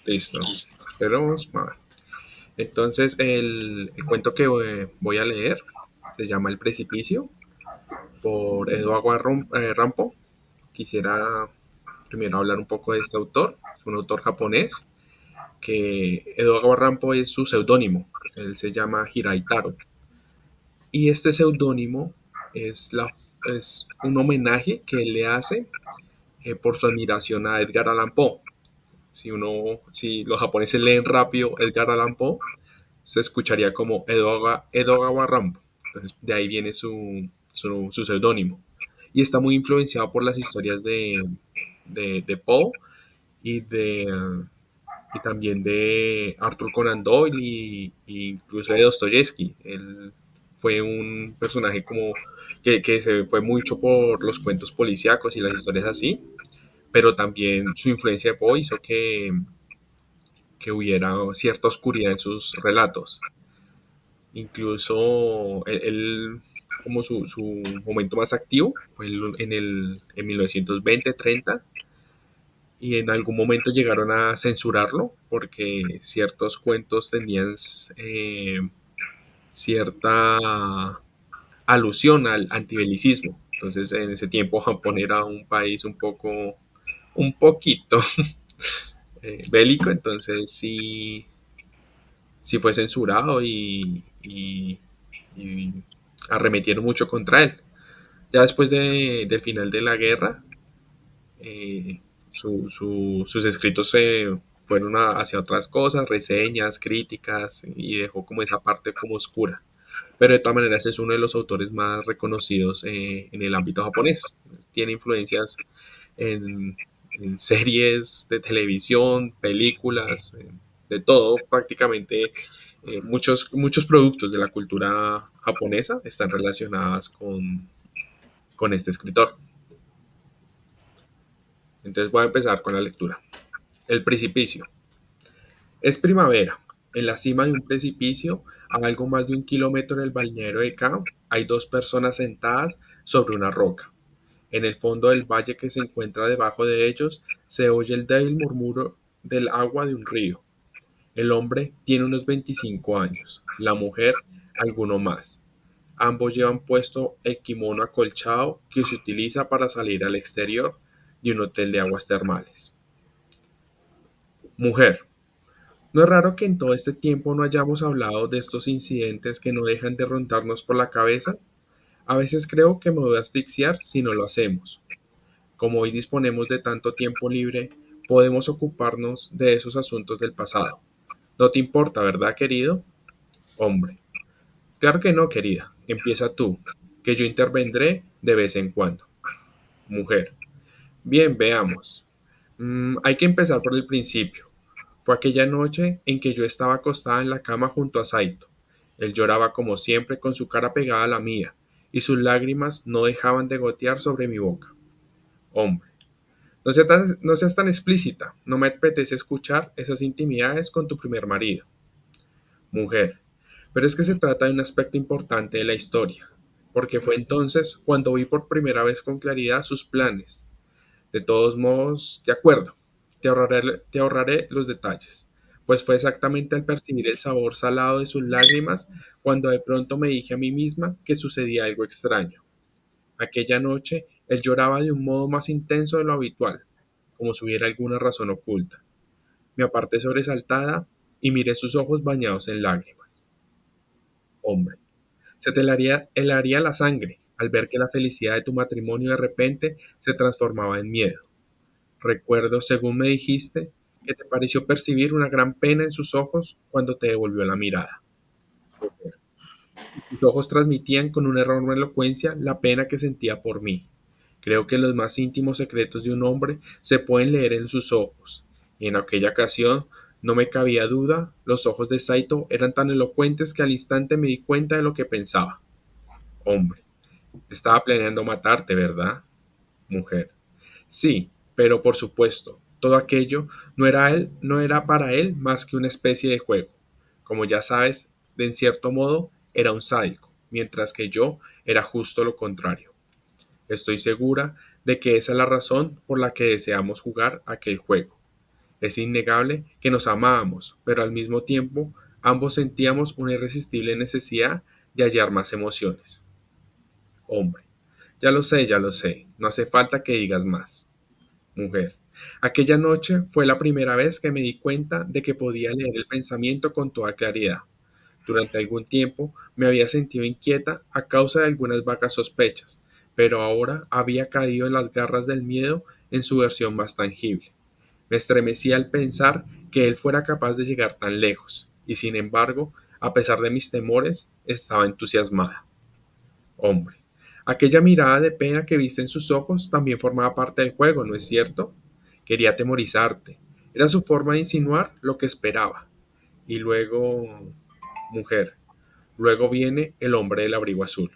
Listo. Pero, a ver. Entonces, el cuento que voy a leer se llama El Precipicio por Eduardo Rampo. Quisiera primero hablar un poco de este autor. Es un autor japonés que Eduardo Rampo es su seudónimo. Él se llama Hiraitaro. Y este seudónimo es un homenaje que él le hace por su admiración a Edgar Allan Poe. Si los japoneses leen rápido Edgar Allan Poe, se escucharía como Edogawa Rampo. Entonces, de ahí viene su seudónimo. Y está muy influenciado por las historias de Poe y, y también de Arthur Conan Doyle y incluso de Dostoyevsky. Él fue un personaje como que se fue mucho por los cuentos policíacos y las historias así, pero también su influencia de Poe hizo que hubiera cierta oscuridad en sus relatos. Incluso como su momento más activo fue en 1920-30 y en algún momento llegaron a censurarlo porque ciertos cuentos tenían cierta alusión al antibelicismo. Entonces en ese tiempo Japón era un país un poquito bélico, entonces sí fue censurado y arremetieron mucho contra él. Ya después del final de la guerra, eh, sus escritos se fueron hacia otras cosas, reseñas, críticas, y dejó como esa parte como oscura. Pero de todas maneras es uno de los autores más reconocidos en el ámbito japonés. Tiene influencias en, en series de televisión, películas, de todo prácticamente. Muchos productos de la cultura japonesa están relacionados con este escritor. Entonces voy a empezar con la lectura. El precipicio. Es primavera. En la cima de un precipicio, a algo más de 1 kilómetro del balneario de Kao, hay dos personas sentadas sobre una roca. En el fondo del valle que se encuentra debajo de ellos, se oye el débil murmullo del agua de un río. El hombre tiene unos 25 años, la mujer alguno más. Ambos llevan puesto el kimono acolchado que se utiliza para salir al exterior de un hotel de aguas termales. Mujer. No es raro que en todo este tiempo no hayamos hablado de estos incidentes que no dejan de rondarnos por la cabeza. A veces creo que me voy a asfixiar si no lo hacemos. Como hoy disponemos de tanto tiempo libre, podemos ocuparnos de esos asuntos del pasado. No te importa, ¿verdad, querido? Hombre. Claro que no, querida. Empieza tú, que yo intervendré de vez en cuando. Mujer. Bien, veamos. Hay que empezar por el principio. Fue aquella noche en que yo estaba acostada en la cama junto a Saito. Él lloraba como siempre con su cara pegada a la mía, y sus lágrimas no dejaban de gotear sobre mi boca. Hombre. No seas tan explícita, no me apetece escuchar esas intimidades con tu primer marido. Mujer. Pero es que se trata de un aspecto importante de la historia, porque fue entonces cuando vi por primera vez con claridad sus planes. De todos modos, de acuerdo, te ahorraré los detalles, pues fue exactamente al percibir el sabor salado de sus lágrimas cuando de pronto me dije a mí misma que sucedía algo extraño. Aquella noche él lloraba de un modo más intenso de lo habitual, como si hubiera alguna razón oculta. Me aparté sobresaltada y miré sus ojos bañados en lágrimas. Hombre, se te helaría la sangre al ver que la felicidad de tu matrimonio de repente se transformaba en miedo. Recuerdo, según me dijiste, que te pareció percibir una gran pena en sus ojos cuando te devolvió la mirada. Sus ojos transmitían con una enorme elocuencia la pena que sentía por mí. Creo que los más íntimos secretos de un hombre se pueden leer en sus ojos, y en aquella ocasión no me cabía duda, los ojos de Saito eran tan elocuentes que al instante me di cuenta de lo que pensaba. Hombre, estaba planeando matarte, ¿verdad? Mujer. Sí, pero por supuesto, todo aquello no era para él más que una especie de juego. Como ya sabes, de en cierto modo era un sádico, mientras que yo era justo lo contrario. Estoy segura de que esa es la razón por la que deseamos jugar aquel juego. Es innegable que nos amábamos, pero al mismo tiempo ambos sentíamos una irresistible necesidad de hallar más emociones. Hombre, ya lo sé, no hace falta que digas más. Mujer, aquella noche fue la primera vez que me di cuenta de que podía leer el pensamiento con toda claridad. Durante algún tiempo me había sentido inquieta a causa de algunas vagas sospechas, pero ahora había caído en las garras del miedo en su versión más tangible. Me estremecía al pensar que él fuera capaz de llegar tan lejos, y sin embargo, a pesar de mis temores, estaba entusiasmada. Hombre, aquella mirada de pena que viste en sus ojos también formaba parte del juego, ¿no es cierto? Quería atemorizarte. Era su forma de insinuar lo que esperaba. Y luego, mujer, luego viene el hombre del abrigo azul.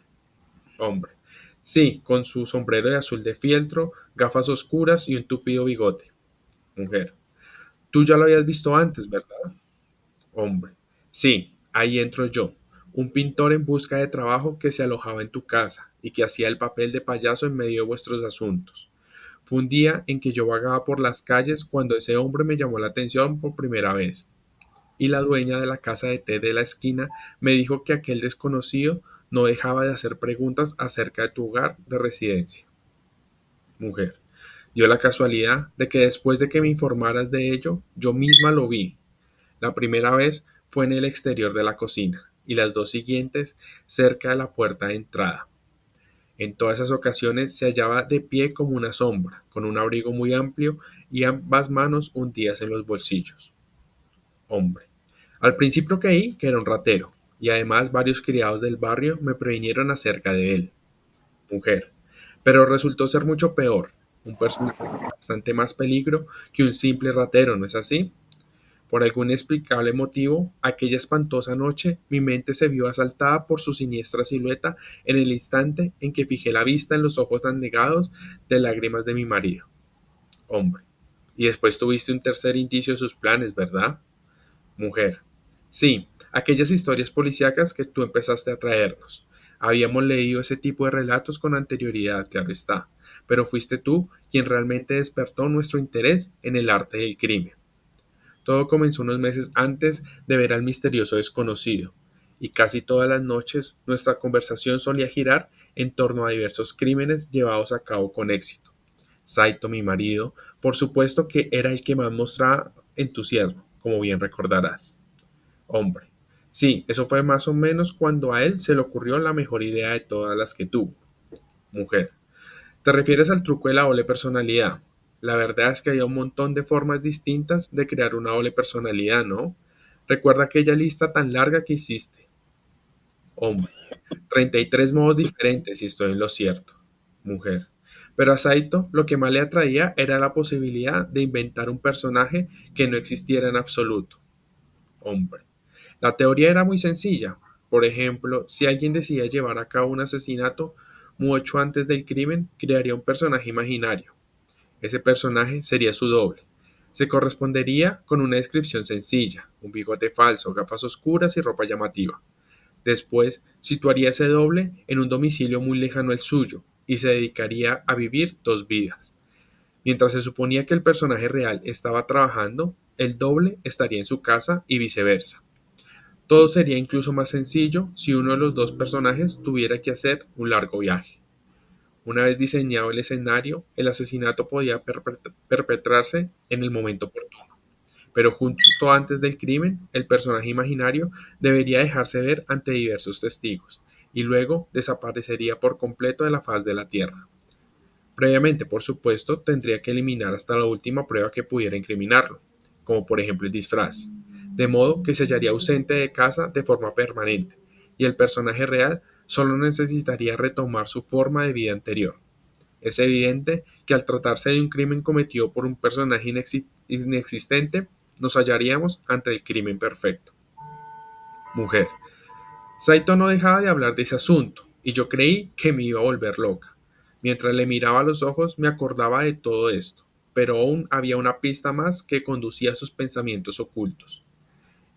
Hombre. Sí, con su sombrero de azul de fieltro, gafas oscuras y un tupido bigote. Mujer. Tú ya lo habías visto antes, ¿verdad? Hombre. Sí, ahí entro yo, un pintor en busca de trabajo que se alojaba en tu casa y que hacía el papel de payaso en medio de vuestros asuntos. Fue un día en que yo vagaba por las calles cuando ese hombre me llamó la atención por primera vez, y la dueña de la casa de té de la esquina me dijo que aquel desconocido no dejaba de hacer preguntas acerca de tu hogar de residencia. Mujer. Dio la casualidad de que después de que me informaras de ello, yo misma lo vi. La primera vez fue en el exterior de la cocina y las dos siguientes cerca de la puerta de entrada. En todas esas ocasiones se hallaba de pie como una sombra, con un abrigo muy amplio y ambas manos hundidas en los bolsillos. Hombre. Al principio creí que era un ratero, y además varios criados del barrio me previnieron acerca de él. Mujer. Pero resultó ser mucho peor, un personaje con bastante más peligro que un simple ratero, ¿no es así? Por algún explicable motivo, aquella espantosa noche mi mente se vio asaltada por su siniestra silueta en el instante en que fijé la vista en los ojos anegados de lágrimas de mi marido. Hombre. Y después tuviste un tercer indicio de sus planes, ¿verdad? Mujer. Sí, aquellas historias policíacas que tú empezaste a traernos. Habíamos leído ese tipo de relatos con anterioridad, claro está, pero fuiste tú quien realmente despertó nuestro interés en el arte del crimen. Todo comenzó unos meses antes de ver al misterioso desconocido, y casi todas las noches nuestra conversación solía girar en torno a diversos crímenes llevados a cabo con éxito. Saito, mi marido, por supuesto que era el que más mostraba entusiasmo, como bien recordarás. Hombre. Sí, eso fue más o menos cuando a él se le ocurrió la mejor idea de todas las que tuvo. Mujer. ¿Te refieres al truco de la doble personalidad? La verdad es que hay un montón de formas distintas de crear una doble personalidad, ¿no? Recuerda aquella lista tan larga que hiciste. Hombre. 33 modos diferentes, si estoy en lo cierto. Mujer. Pero a Saito lo que más le atraía era la posibilidad de inventar un personaje que no existiera en absoluto. Hombre. La teoría era muy sencilla. Por ejemplo, si alguien decidía llevar a cabo un asesinato mucho antes del crimen, crearía un personaje imaginario. Ese personaje sería su doble. Se correspondería con una descripción sencilla, un bigote falso, gafas oscuras y ropa llamativa. Después, situaría ese doble en un domicilio muy lejano al suyo y se dedicaría a vivir dos vidas. Mientras se suponía que el personaje real estaba trabajando, el doble estaría en su casa y viceversa. Todo sería incluso más sencillo si uno de los dos personajes tuviera que hacer un largo viaje. Una vez diseñado el escenario, el asesinato podía perpetrarse en el momento oportuno. Pero justo antes del crimen, el personaje imaginario debería dejarse ver ante diversos testigos y luego desaparecería por completo de la faz de la Tierra. Previamente, por supuesto, tendría que eliminar hasta la última prueba que pudiera incriminarlo, como por ejemplo el disfraz, de modo que se hallaría ausente de casa de forma permanente, y el personaje real solo necesitaría retomar su forma de vida anterior. Es evidente que al tratarse de un crimen cometido por un personaje inexistente, nos hallaríamos ante el crimen perfecto. Mujer. Saito no dejaba de hablar de ese asunto, y yo creí que me iba a volver loca. Mientras le miraba a los ojos me acordaba de todo esto, pero aún había una pista más que conducía a sus pensamientos ocultos.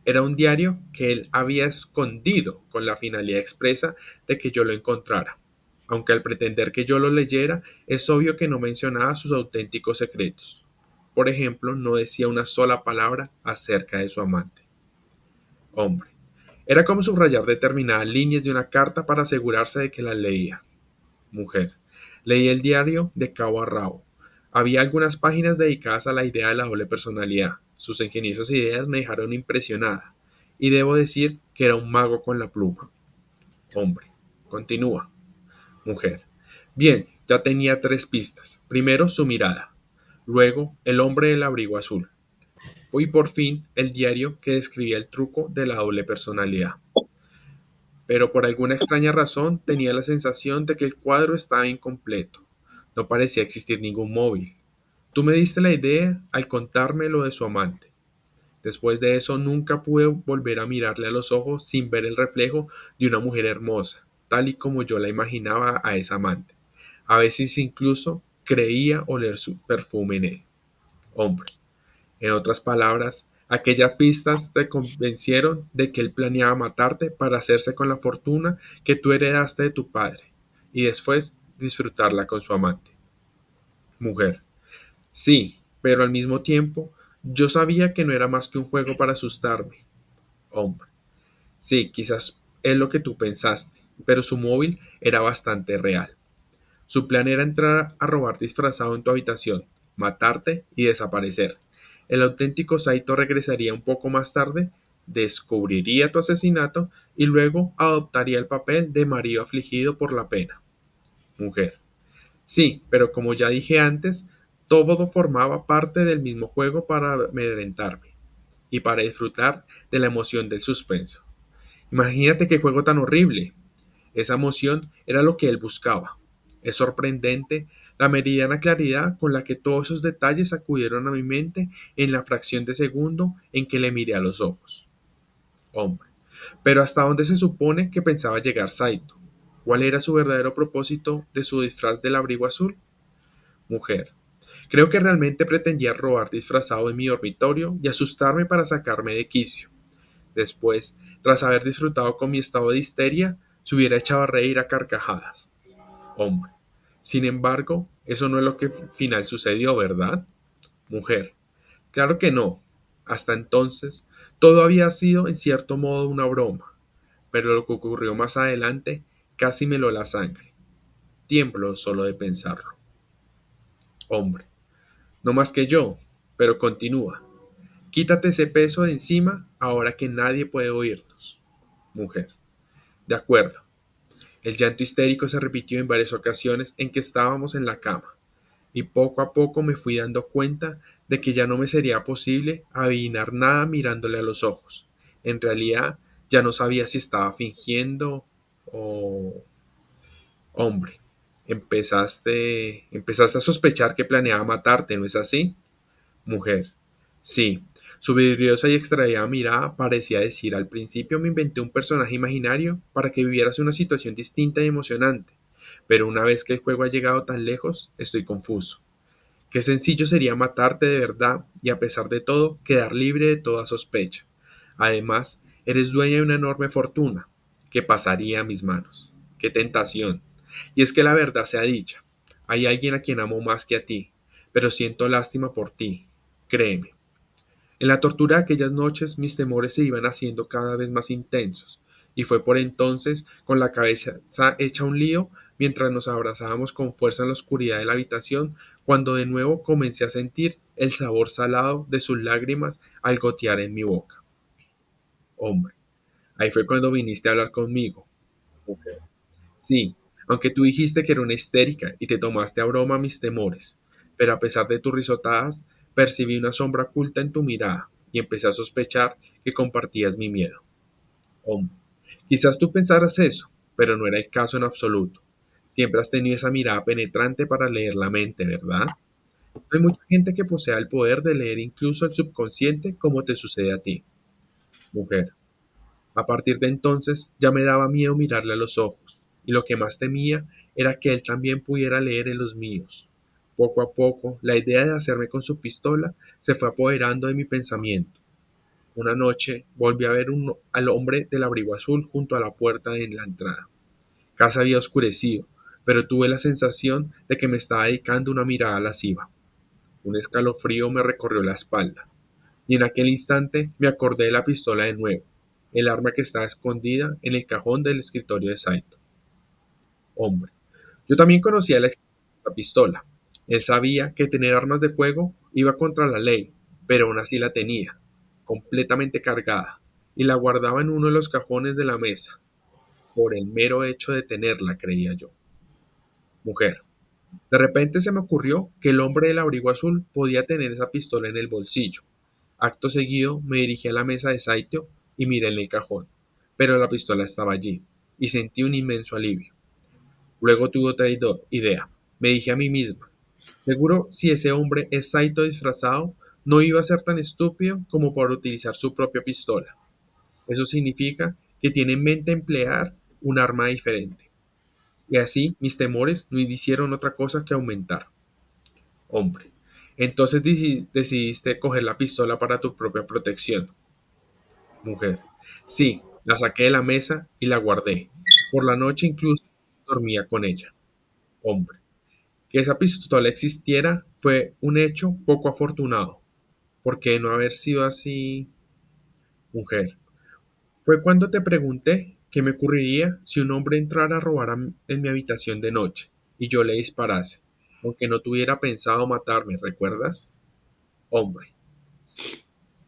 Era un diario que él había escondido con la finalidad expresa de que yo lo encontrara, aunque al pretender que yo lo leyera es obvio que no mencionaba sus auténticos secretos. Por ejemplo, no decía una sola palabra acerca de su amante. Hombre. Era como subrayar determinadas líneas de una carta para asegurarse de que las leía. Mujer. Leí el diario de cabo a rabo. Había algunas páginas dedicadas a la idea de la doble personalidad. Sus ingeniosas ideas me dejaron impresionada. Y debo decir que era un mago con la pluma. Hombre. Continúa. Mujer. Bien, ya tenía tres pistas. Primero, su mirada. Luego, el hombre del abrigo azul. Y por fin, el diario que describía el truco de la doble personalidad. Pero por alguna extraña razón tenía la sensación de que el cuadro estaba incompleto. No parecía existir ningún móvil. Tú me diste la idea al contarme lo de su amante. Después de eso nunca pude volver a mirarle a los ojos sin ver el reflejo de una mujer hermosa, tal y como yo la imaginaba a esa amante. A veces incluso creía oler su perfume en él. Hombre, en otras palabras, aquellas pistas te convencieron de que él planeaba matarte para hacerse con la fortuna que tú heredaste de tu padre y después disfrutarla con su amante. Mujer. Sí, pero al mismo tiempo yo sabía que no era más que un juego para asustarme. Hombre. Sí, quizás es lo que tú pensaste, pero su móvil era bastante real. Su plan era entrar a robar disfrazado en tu habitación, matarte y desaparecer. El auténtico Saito regresaría un poco más tarde, descubriría tu asesinato y luego adoptaría el papel de marido afligido por la pena. Mujer. Sí, pero como ya dije antes, todo formaba parte del mismo juego para amedrentarme y para disfrutar de la emoción del suspenso. Imagínate qué juego tan horrible. Esa emoción era lo que él buscaba. Es sorprendente la meridiana claridad con la que todos esos detalles acudieron a mi mente en la fracción de segundo en que le miré a los ojos. Hombre. Pero ¿hasta dónde se supone que pensaba llegar Saito? ¿Cuál era su verdadero propósito de su disfraz del abrigo azul? Mujer. Creo que realmente pretendía robar disfrazado en mi dormitorio y asustarme para sacarme de quicio. Después, tras haber disfrutado con mi estado de histeria, se hubiera echado a reír a carcajadas. Hombre. Sin embargo, eso no es lo que al final sucedió, ¿verdad? Mujer. Claro que no. Hasta entonces, todo había sido en cierto modo una broma, pero lo que ocurrió más adelante casi me heló la sangre. Tiemblo solo de pensarlo. Hombre. No más que yo, pero continúa. Quítate ese peso de encima ahora que nadie puede oírnos. Mujer. De acuerdo. El llanto histérico se repitió en varias ocasiones en que estábamos en la cama, y poco a poco me fui dando cuenta de que ya no me sería posible adivinar nada mirándole a los ojos. En realidad, ya no sabía si estaba fingiendo o... Hombre, empezaste a sospechar que planeaba matarte, ¿no es así? Mujer. Sí, su vidriosa y extraviada mirada parecía decir al principio me inventé un personaje imaginario para que vivieras una situación distinta y emocionante, pero una vez que el juego ha llegado tan lejos, estoy confuso. Qué sencillo sería matarte de verdad y a pesar de todo quedar libre de toda sospecha. Además, eres dueña de una enorme fortuna que pasaría a mis manos. Qué tentación. Y es que la verdad sea dicha, hay alguien a quien amo más que a ti, pero siento lástima por ti. Créeme. En la tortura de aquellas noches mis temores se iban haciendo cada vez más intensos, y fue por entonces, con la cabeza hecha un lío, mientras nos abrazábamos con fuerza en la oscuridad de la habitación, cuando de nuevo comencé a sentir el sabor salado de sus lágrimas al gotear en mi boca. Hombre, ahí fue cuando viniste a hablar conmigo. Mujer. Sí, aunque tú dijiste que era una histérica y te tomaste a broma mis temores, pero a pesar de tus risotadas, percibí una sombra oculta en tu mirada y empecé a sospechar que compartías mi miedo. Hombre, quizás tú pensaras eso, pero no era el caso en absoluto. Siempre has tenido esa mirada penetrante para leer la mente, ¿verdad? No hay mucha gente que posea el poder de leer incluso el subconsciente como te sucede a ti, mujer. A partir de entonces ya me daba miedo mirarle a los ojos, y lo que más temía era que él también pudiera leer en los míos. Poco a poco, la idea de hacerme con su pistola se fue apoderando de mi pensamiento. Una noche volví a ver al hombre del abrigo azul junto a la puerta de la entrada. Casi había oscurecido, pero tuve la sensación de que me estaba dedicando una mirada lasciva. Un escalofrío me recorrió la espalda, y en aquel instante me acordé de la pistola de nuevo, el arma que estaba escondida en el cajón del escritorio de Saito. Hombre, yo también conocía la existencia de esta pistola. Él sabía que tener armas de fuego iba contra la ley, pero aún así la tenía, completamente cargada, y la guardaba en uno de los cajones de la mesa, por el mero hecho de tenerla, creía yo. Mujer. De repente se me ocurrió que el hombre del abrigo azul podía tener esa pistola en el bolsillo. Acto seguido me dirigí a la mesa de Saito y miré en el cajón, pero la pistola estaba allí, y sentí un inmenso alivio. Luego tuve otra idea. Me dije a mí misma, seguro si ese hombre es Saito disfrazado, no iba a ser tan estúpido como para utilizar su propia pistola. Eso significa que tiene en mente emplear un arma diferente. Y así mis temores no hicieron otra cosa que aumentar. Hombre. Entonces decidiste coger la pistola para tu propia protección. Mujer. Sí, la saqué de la mesa y la guardé. Por la noche incluso dormía con ella. Hombre. Que esa pistola existiera fue un hecho poco afortunado. ¿Por qué no haber sido así? Mujer. Fue cuando te pregunté qué me ocurriría si un hombre entrara a robar en mi habitación de noche y yo le disparase, aunque no tuviera pensado matarme, ¿recuerdas? Hombre. Sí.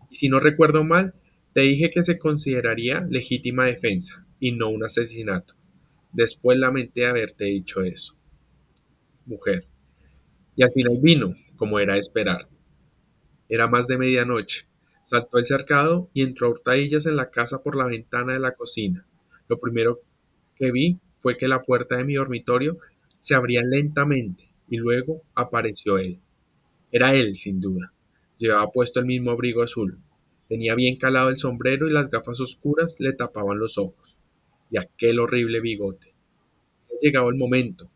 Y si no recuerdo mal, te dije que se consideraría legítima defensa y no un asesinato. Después lamenté haberte dicho eso. Mujer. Y al final vino, como era de esperar. Era más de medianoche. Saltó el cercado y entró a hurtadillas en la casa por la ventana de la cocina. Lo primero que vi fue que la puerta de mi dormitorio se abría lentamente y luego apareció él. Era él, sin duda. Llevaba puesto el mismo abrigo azul. Tenía bien calado el sombrero y las gafas oscuras le tapaban los ojos. Y aquel horrible bigote. Ha llegado el momento.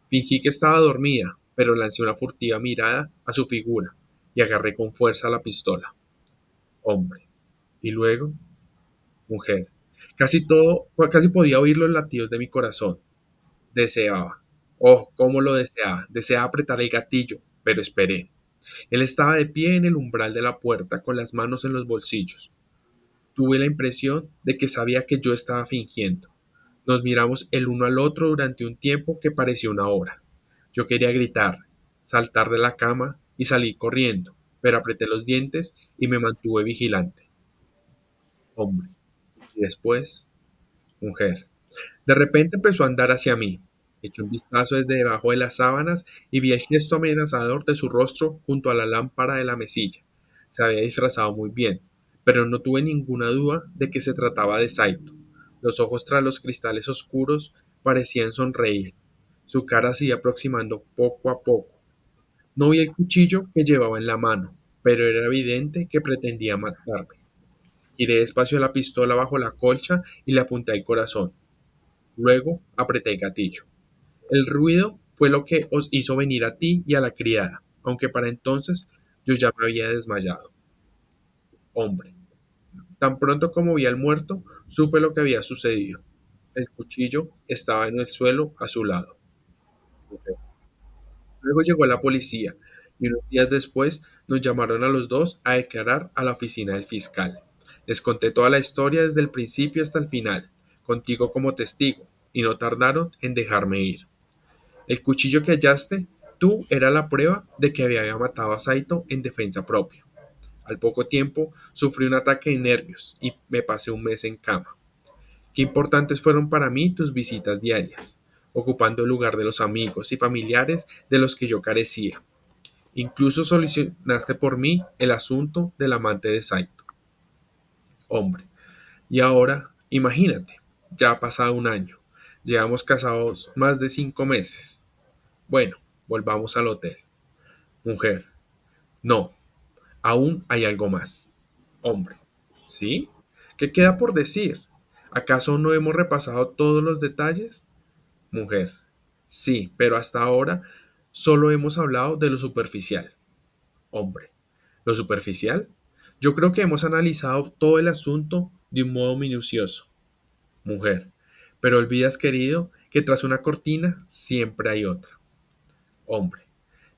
Fingí que estaba dormida, pero lancé una furtiva mirada a su figura y agarré con fuerza la pistola. Hombre. Y luego, mujer. Casi podía oír los latidos de mi corazón. Deseaba. Oh, cómo lo deseaba. Deseaba apretar el gatillo, pero esperé. Él estaba de pie en el umbral de la puerta con las manos en los bolsillos. Tuve la impresión de que sabía que yo estaba fingiendo. Nos miramos el uno al otro durante un tiempo que pareció una hora. Yo quería gritar, saltar de la cama y salir corriendo, pero apreté los dientes y me mantuve vigilante. Hombre. Y después, mujer. De repente empezó a andar hacia mí. Eché un vistazo desde debajo de las sábanas y vi el gesto amenazador de su rostro junto a la lámpara de la mesilla. Se había disfrazado muy bien, pero no tuve ninguna duda de que se trataba de Saito. Los ojos tras los cristales oscuros parecían sonreír. Su cara se iba aproximando poco a poco. No vi el cuchillo que llevaba en la mano, pero era evidente que pretendía matarme. Giré despacio la pistola bajo la colcha y le apunté al corazón. Luego apreté el gatillo. El ruido fue lo que os hizo venir a ti y a la criada, aunque para entonces yo ya me había desmayado. Hombre. Tan pronto como vi al muerto, supe lo que había sucedido. El cuchillo estaba en el suelo a su lado. Luego llegó la policía y unos días después nos llamaron a los dos a declarar a la oficina del fiscal. Les conté toda la historia desde el principio hasta el final, contigo como testigo, y no tardaron en dejarme ir. El cuchillo que hallaste tú era la prueba de que había matado a Saito en defensa propia. Al poco tiempo sufrí un ataque de nervios y me pasé un mes en cama. Qué importantes fueron para mí tus visitas diarias, ocupando el lugar de los amigos y familiares de los que yo carecía. Incluso solucionaste por mí el asunto del amante de Saito. Hombre, y ahora, imagínate, ya ha pasado un año. Llevamos casados más de 5 meses. Bueno, volvamos al hotel. Mujer, no, aún hay algo más. Hombre, ¿sí? ¿Qué queda por decir? ¿Acaso no hemos repasado todos los detalles? Mujer, sí, pero hasta ahora solo hemos hablado de lo superficial. Hombre, ¿lo superficial? Yo creo que hemos analizado todo el asunto de un modo minucioso. Mujer, pero olvidas, querido, que tras una cortina siempre hay otra. Hombre,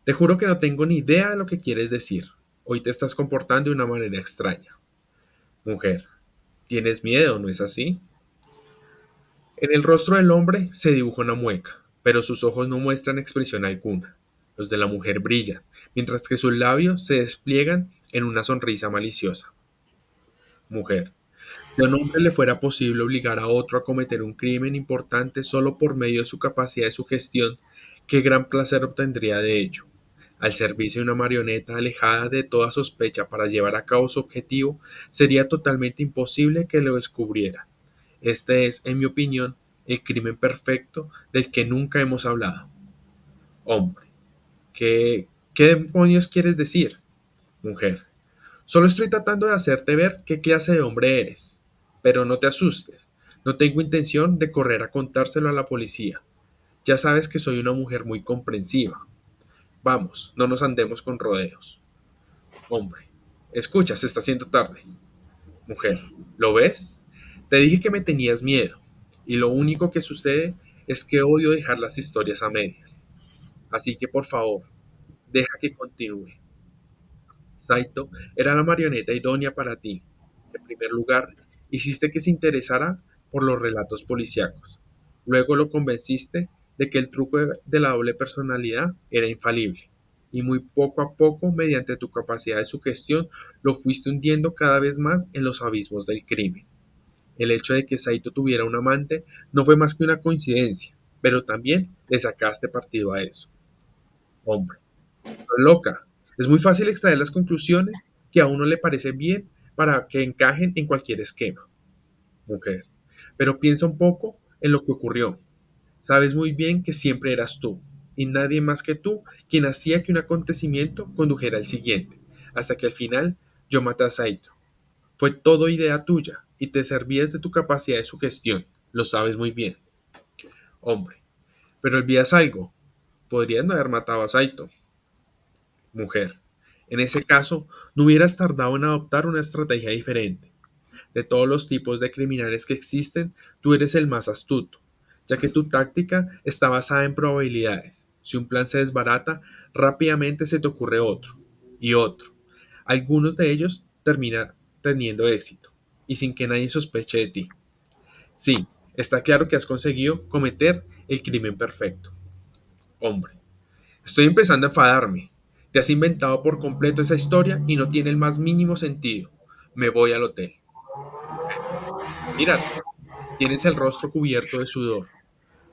Te juro que no tengo ni idea de lo que quieres decir. Hoy te estás comportando de una manera extraña. Mujer, tienes miedo, ¿no es así? En el rostro del hombre se dibuja una mueca, pero sus ojos no muestran expresión alguna. Los de la mujer brillan, mientras que sus labios se despliegan en una sonrisa maliciosa. Mujer, si a un hombre le fuera posible obligar a otro a cometer un crimen importante solo por medio de su capacidad de sugestión, qué gran placer obtendría de ello. Al servicio de una marioneta alejada de toda sospecha para llevar a cabo su objetivo, sería totalmente imposible que lo descubriera. Este es, en mi opinión, el crimen perfecto del que nunca hemos hablado. Hombre, ¿qué demonios quieres decir? Mujer, solo estoy tratando de hacerte ver qué clase de hombre eres. Pero no te asustes. No tengo intención de correr a contárselo a la policía. Ya sabes que soy una mujer muy comprensiva. Vamos, no nos andemos con rodeos. Hombre, escucha, se está haciendo tarde. Mujer, ¿lo ves? Te dije que me tenías miedo. Y lo único que sucede es que odio dejar las historias a medias. Así que por favor, deja que continúe. Saito era la marioneta idónea para ti. En primer lugar, hiciste que se interesara por los relatos policíacos. Luego lo convenciste de que el truco de la doble personalidad era infalible. Y muy poco a poco, mediante tu capacidad de sugestión, lo fuiste hundiendo cada vez más en los abismos del crimen. El hecho de que Saito tuviera un amante no fue más que una coincidencia, pero también le sacaste partido a eso. Hombre, loca. Es muy fácil extraer las conclusiones que a uno le parece bien para que encajen en cualquier esquema. Mujer. Pero piensa un poco en lo que ocurrió. Sabes muy bien que siempre eras tú, y nadie más que tú, quien hacía que un acontecimiento condujera al siguiente, hasta que al final yo maté a Saito. Fue todo idea tuya, y te servías de tu capacidad de sugestión. Lo sabes muy bien. Hombre. Pero olvidas algo. Podrías no haber matado a Saito. Mujer. En ese caso, no hubieras tardado en adoptar una estrategia diferente. De todos los tipos de criminales que existen, tú eres el más astuto, ya que tu táctica está basada en probabilidades. Si un plan se desbarata, rápidamente se te ocurre otro y otro. Algunos de ellos terminan teniendo éxito y sin que nadie sospeche de ti. Sí, está claro que has conseguido cometer el crimen perfecto. Hombre, estoy empezando a enfadarme. Te has inventado por completo esa historia y no tiene el más mínimo sentido. Me voy al hotel. Mujer, mírate. Tienes el rostro cubierto de sudor.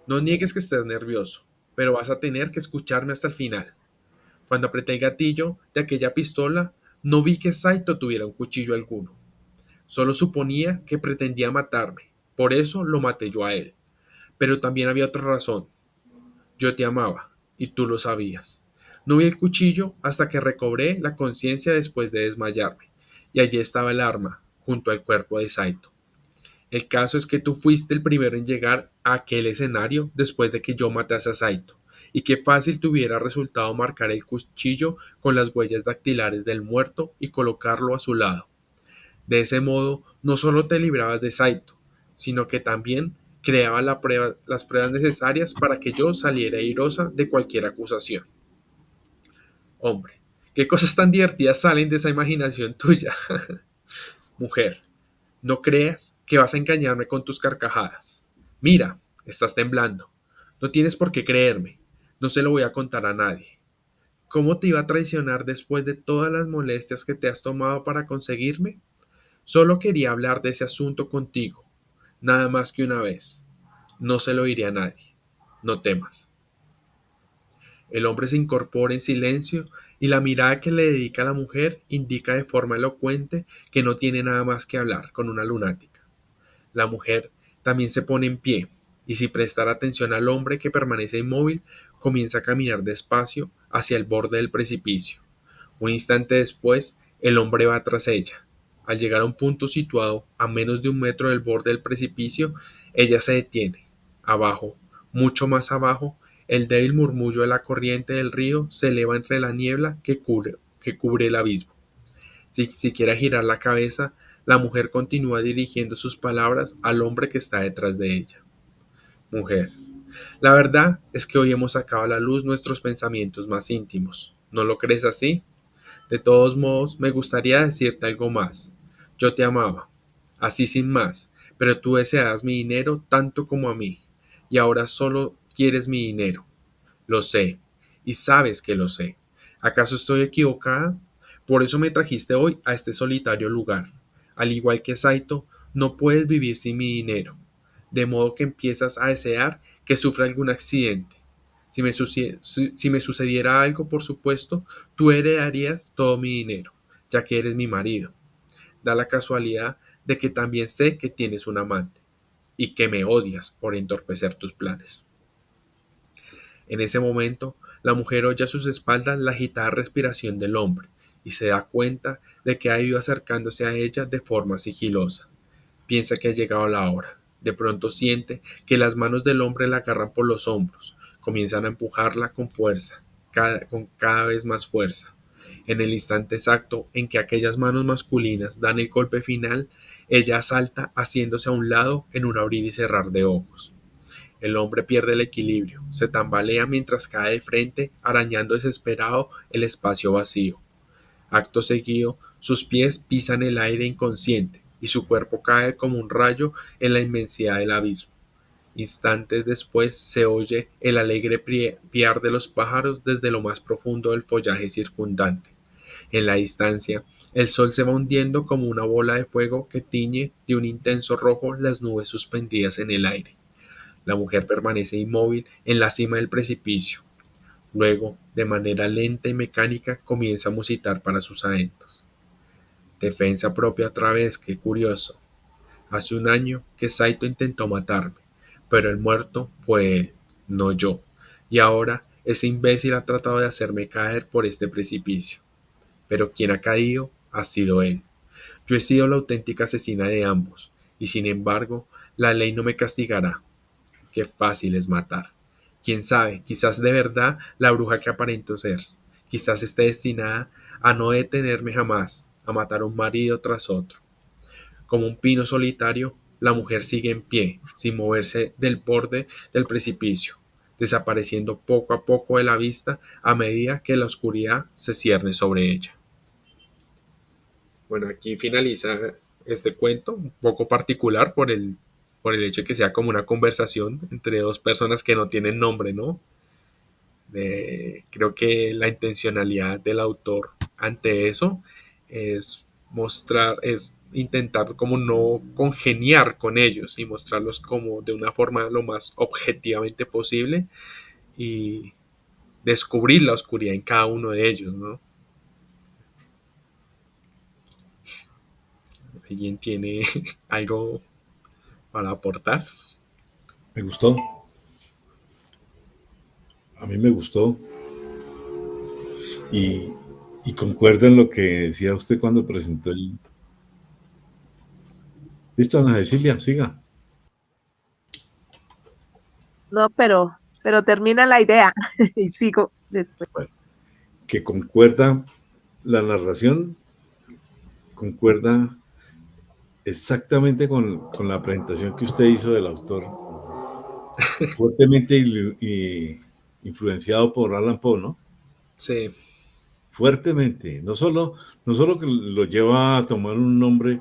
No niegues que estés nervioso, pero vas a tener que escucharme hasta el final. Cuando apreté el gatillo de aquella pistola, no vi que Saito tuviera un cuchillo alguno. Solo suponía que pretendía matarme. Por eso lo maté yo a él. Pero también había otra razón. Yo te amaba, y tú lo sabías. No vi el cuchillo hasta que recobré la conciencia después de desmayarme, y allí estaba el arma, junto al cuerpo de Saito. El caso es que tú fuiste el primero en llegar a aquel escenario después de que yo matase a Saito, y qué fácil te hubiera resultado marcar el cuchillo con las huellas dactilares del muerto y colocarlo a su lado. De ese modo, no solo te librabas de Saito, sino que también creaba las pruebas necesarias para que yo saliera airosa de cualquier acusación. Hombre, qué cosas tan divertidas salen de esa imaginación tuya. Mujer, no creas que vas a engañarme con tus carcajadas. Mira, estás temblando. No tienes por qué creerme. No se lo voy a contar a nadie. ¿Cómo te iba a traicionar después de todas las molestias que te has tomado para conseguirme? Solo quería hablar de ese asunto contigo, nada más que una vez. No se lo diré a nadie. No temas. El hombre se incorpora en silencio y la mirada que le dedica a la mujer indica de forma elocuente que no tiene nada más que hablar con una lunática. La mujer también se pone en pie y sin prestar atención al hombre que permanece inmóvil, comienza a caminar despacio hacia el borde del precipicio. Un instante después, el hombre va tras ella. Al llegar a un punto situado a menos de 1 metro del borde del precipicio, ella se detiene. Abajo, mucho más abajo, el débil murmullo de la corriente del río se eleva entre la niebla que cubre el abismo. Si siquiera girar la cabeza, la mujer continúa dirigiendo sus palabras al hombre que está detrás de ella. Mujer, La verdad es que hoy hemos sacado a la luz nuestros pensamientos más íntimos. ¿No lo crees así? De todos modos, me gustaría decirte algo más. Yo te amaba, así sin más, pero tú deseabas mi dinero tanto como a mí, y ahora solo quieres mi dinero. Lo sé, y sabes que lo sé. ¿Acaso estoy equivocada? Por eso me trajiste hoy a este solitario lugar. Al igual que Saito, no puedes vivir sin mi dinero, de modo que empiezas a desear que sufra algún accidente. Si me sucediera algo, por supuesto, tú heredarías todo mi dinero, ya que eres mi marido. Da la casualidad de que también sé que tienes un amante y que me odias por entorpecer tus planes. En ese momento, la mujer oye a sus espaldas la agitada respiración del hombre y se da cuenta de que ha ido acercándose a ella de forma sigilosa. Piensa que ha llegado la hora. De pronto siente que las manos del hombre la agarran por los hombros, comienzan a empujarla con fuerza, con cada vez más fuerza. En el instante exacto en que aquellas manos masculinas dan el golpe final, ella salta haciéndose a un lado en un abrir y cerrar de ojos. El hombre pierde el equilibrio, se tambalea mientras cae de frente, arañando desesperado el espacio vacío. Acto seguido, sus pies pisan el aire inconsciente y su cuerpo cae como un rayo en la inmensidad del abismo. Instantes después se oye el alegre piar de los pájaros desde lo más profundo del follaje circundante. En la distancia, el sol se va hundiendo como una bola de fuego que tiñe de un intenso rojo las nubes suspendidas en el aire. La mujer permanece inmóvil en la cima del precipicio. Luego, de manera lenta y mecánica, comienza a musitar para sus adentros. Defensa propia otra vez, qué curioso. Hace un año que Saito intentó matarme, pero el muerto fue él, no yo. Y ahora ese imbécil ha tratado de hacerme caer por este precipicio. Pero quien ha caído ha sido él. Yo he sido la auténtica asesina de ambos, y sin embargo, la ley no me castigará. Qué fácil es matar. Quién sabe, quizás de verdad la bruja que aparento ser. Quizás esté destinada a no detenerme jamás, a matar un marido tras otro. Como un pino solitario, la mujer sigue en pie, sin moverse del borde del precipicio, desapareciendo poco a poco de la vista a medida que la oscuridad se cierne sobre ella. Bueno, aquí finaliza este cuento, un poco particular por el hecho de que sea como una conversación entre dos personas que no tienen nombre, ¿no? Creo que la intencionalidad del autor ante eso es mostrar, es intentar como no congeniar con ellos y mostrarlos como de una forma lo más objetivamente posible y descubrir la oscuridad en cada uno de ellos, ¿no? ¿Alguien tiene algo para aportar? Me gustó, a mí me gustó y, y concuerdo en lo que decía usted cuando presentó el... Listo, Ana Cecilia, siga. No, pero termina la idea y sigo después. Bueno, que concuerda la narración, concuerda exactamente con la presentación que usted hizo del autor, fuertemente influenciado por Alan Poe, ¿no? Sí, Fuertemente, no solo que lo lleva a tomar un nombre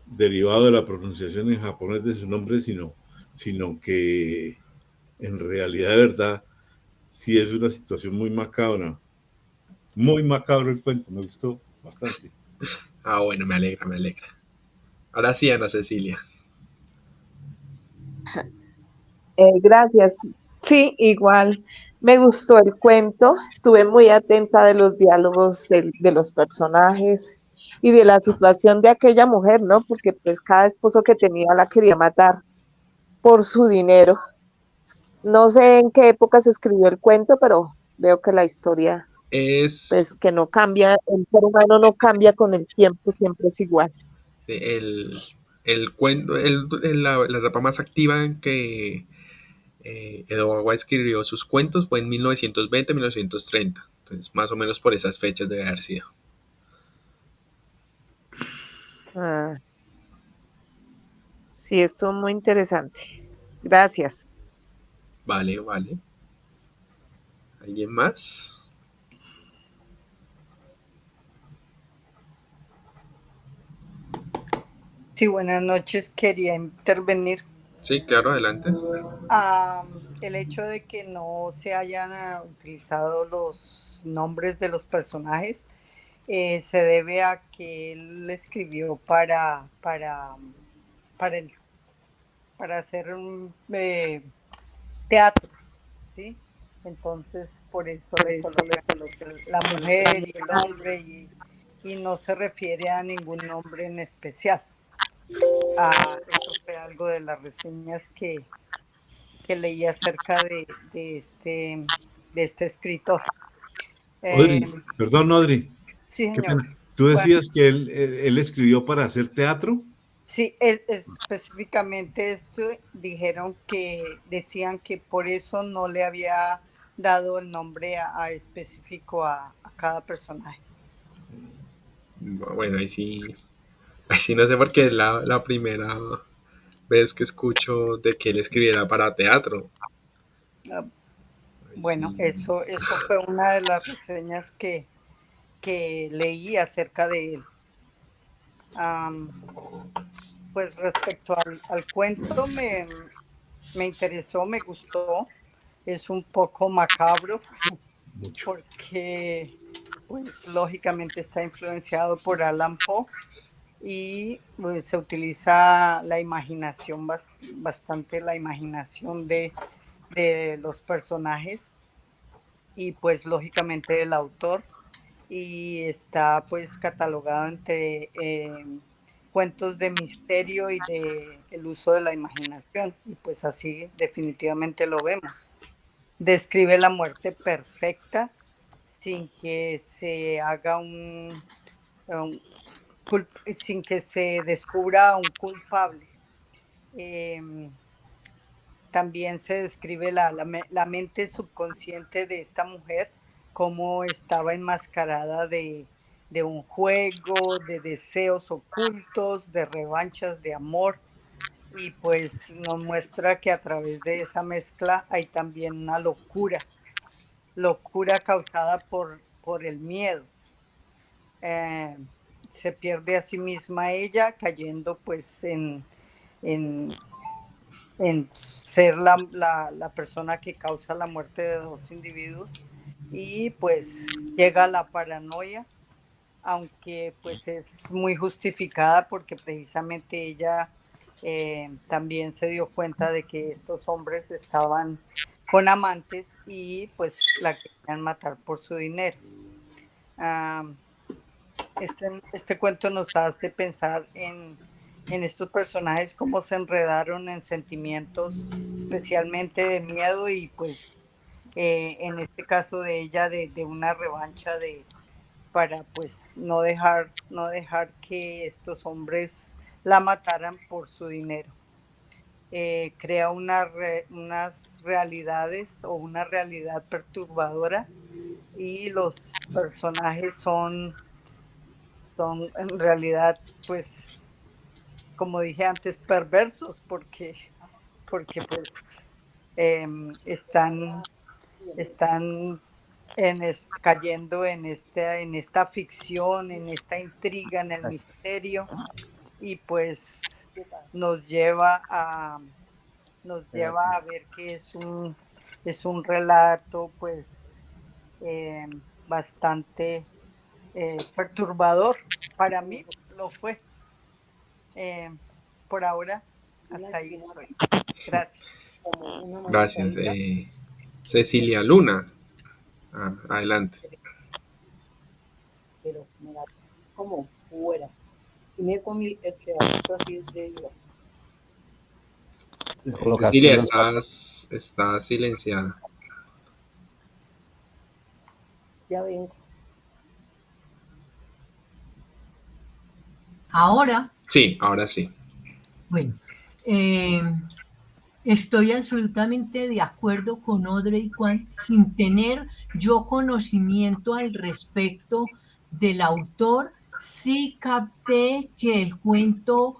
derivado de la pronunciación en japonés de su nombre, sino que en realidad de verdad sí es una situación muy macabro el cuento, me gustó bastante. ah, bueno, me alegra, me alegra. Ahora sí, Ana Cecilia. Gracias. Sí, igual me gustó el cuento, estuve muy atenta de los diálogos de los personajes y de la situación de aquella mujer, ¿no? Porque pues cada esposo que tenía la quería matar por su dinero. No sé en qué época se escribió el cuento, pero veo que la historia, Es pues que no cambia, el ser humano no cambia con el tiempo, siempre es igual. el, el cuento, la etapa más activa en que Edogawa escribió sus cuentos fue en 1920-1930. Entonces, más o menos por esas fechas debe haber sido. Ah, sí, esto es muy interesante. Gracias. Vale, vale. ¿Alguien más? Sí, buenas noches. Quería intervenir. Sí, claro, adelante. El hecho de que no se hayan utilizado los nombres de los personajes se debe a que él escribió para, el, para hacer un teatro, ¿sí? Entonces, por eso le coloca la mujer y el hombre y no se refiere a ningún nombre en especial. Eso fue algo de las reseñas que leí acerca de este escritor. Audrey, perdón, Audrey, Sí, qué señor. pena. ¿Tú Bueno, decías que él escribió para hacer teatro? sí, específicamente esto dijeron que decían que por eso no le había dado el nombre específico a cada personaje. Bueno, ahí sí no sé por qué es la primera vez que escucho de que él escribiera para teatro. Ah, Ahí Bueno, sí. eso fue una de las reseñas que leí acerca de él. Pues respecto al cuento, me interesó, me gustó. Es un poco macabro Mucho. porque, pues, lógicamente está influenciado por Allan Poe y pues, se utiliza la imaginación, bastante la imaginación de los personajes y, pues, lógicamente del autor. Y está, pues, catalogado entre cuentos de misterio y de el uso de la imaginación. Y pues así definitivamente lo vemos. Describe la muerte perfecta sin que se haga un sin que se descubra un culpable. Em, También se describe la mente subconsciente de esta mujer, cómo estaba enmascarada de un juego, de deseos ocultos, de revanchas de amor, y pues nos muestra que a través de esa mezcla hay también una locura causada por el miedo. Eh, Se pierde a sí misma ella, cayendo pues en, en ser la persona que causa la muerte de dos individuos y pues llega la paranoia, aunque pues es muy justificada porque precisamente ella también se dio cuenta de que estos hombres estaban con amantes y pues la querían matar por su dinero. Um, este cuento nos hace pensar en estos personajes, cómo se enredaron en sentimientos, especialmente de miedo y pues en este caso de ella, de una revancha para pues no dejar que estos hombres la mataran por su dinero. Crea unas realidades o una realidad perturbadora y los personajes son en realidad, pues, como dije antes, perversos porque pues están cayendo en esta ficción, en esta intriga, en el misterio y pues nos lleva a, nos lleva a ver que es un relato pues eh, bastante perturbador. Para mí lo fue. Eh, por ahora, hasta ahí estoy. Gracias. Gracias. Cecilia Luna, adelante. Pero me la como fuera. Y me comí el pedacito así de yo. Cecilia, estás silenciada. Ya ven. Ahora, Sí, ahora sí. bueno, eh, estoy absolutamente de acuerdo con Audrey Juan, sin tener yo conocimiento al respecto del autor, sí capté que el cuento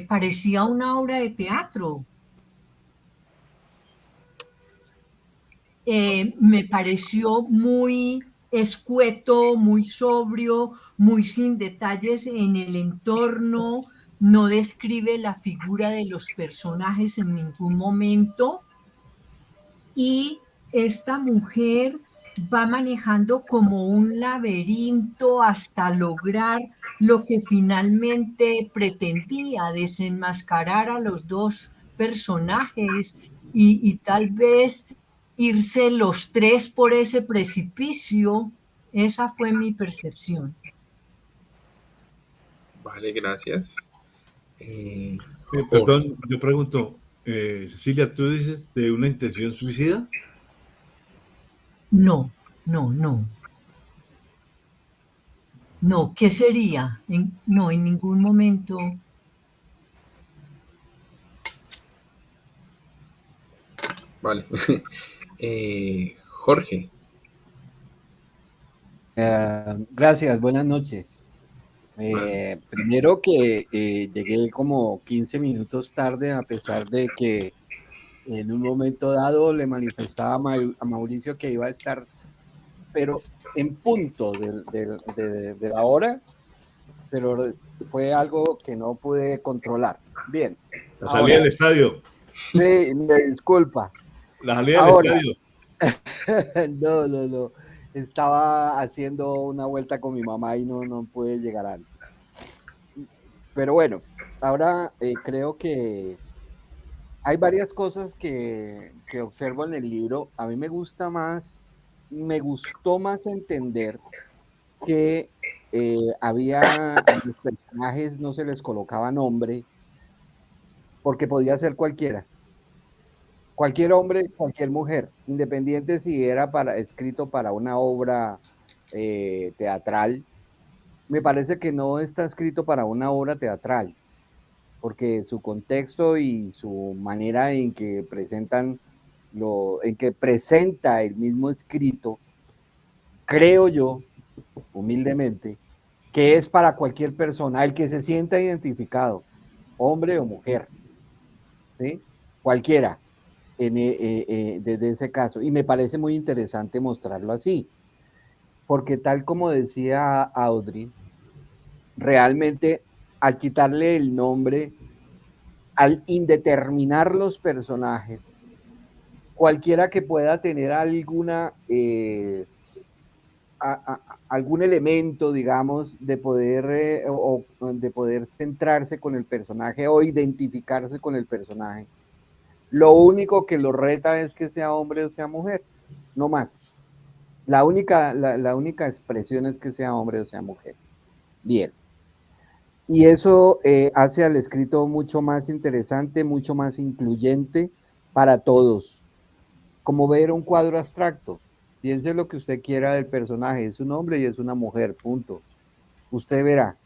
parecía una obra de teatro. me pareció muy escueto, muy sobrio, muy sin detalles en el entorno, no describe la figura de los personajes en ningún momento y esta mujer va manejando como un laberinto hasta lograr lo que finalmente pretendía, desenmascarar a los dos personajes y tal vez irse los tres por ese precipicio. Esa fue mi percepción. Vale, gracias. Jorge. Perdón, yo pregunto, Cecilia, ¿tú dices de una intención suicida? No, no, no. No, ¿qué sería? No, en ningún momento. Vale. Jorge. Gracias, buenas noches. Primero que llegué como 15 minutos tarde, a pesar de que en un momento dado le manifestaba a Mauricio que iba a estar, pero en punto de la hora, pero fue algo que no pude controlar. Bien. La salida del estadio. Sí, me disculpa. La salida del Ahora, estadio. no. Estaba haciendo una vuelta con mi mamá y no pude llegar antes. Pero bueno, ahora creo que hay varias cosas que observo en el libro. A mí me gustó más entender que a los personajes no se les colocaba nombre porque podía ser cualquiera. Cualquier hombre, cualquier mujer, independiente si era escrito para una obra teatral. Me parece que no está escrito para una obra teatral, porque su contexto y su manera en que presenta el mismo escrito, creo yo, humildemente, que es para cualquier persona, el que se sienta identificado, hombre o mujer, ¿sí? Cualquiera, desde ese caso. Y me parece muy interesante mostrarlo así, porque tal como decía Audrey, realmente al quitarle el nombre, al indeterminar los personajes, cualquiera que pueda tener algún elemento, digamos, de poder o de poder centrarse con el personaje o identificarse con el personaje, lo único que lo reta es que sea hombre o sea mujer, no más. La única expresión es que sea hombre o sea mujer. Bien. Y eso hace al escrito mucho más interesante, mucho más incluyente para todos. Como ver un cuadro abstracto. Piense lo que usted quiera del personaje, es un hombre y es una mujer, punto. Usted verá.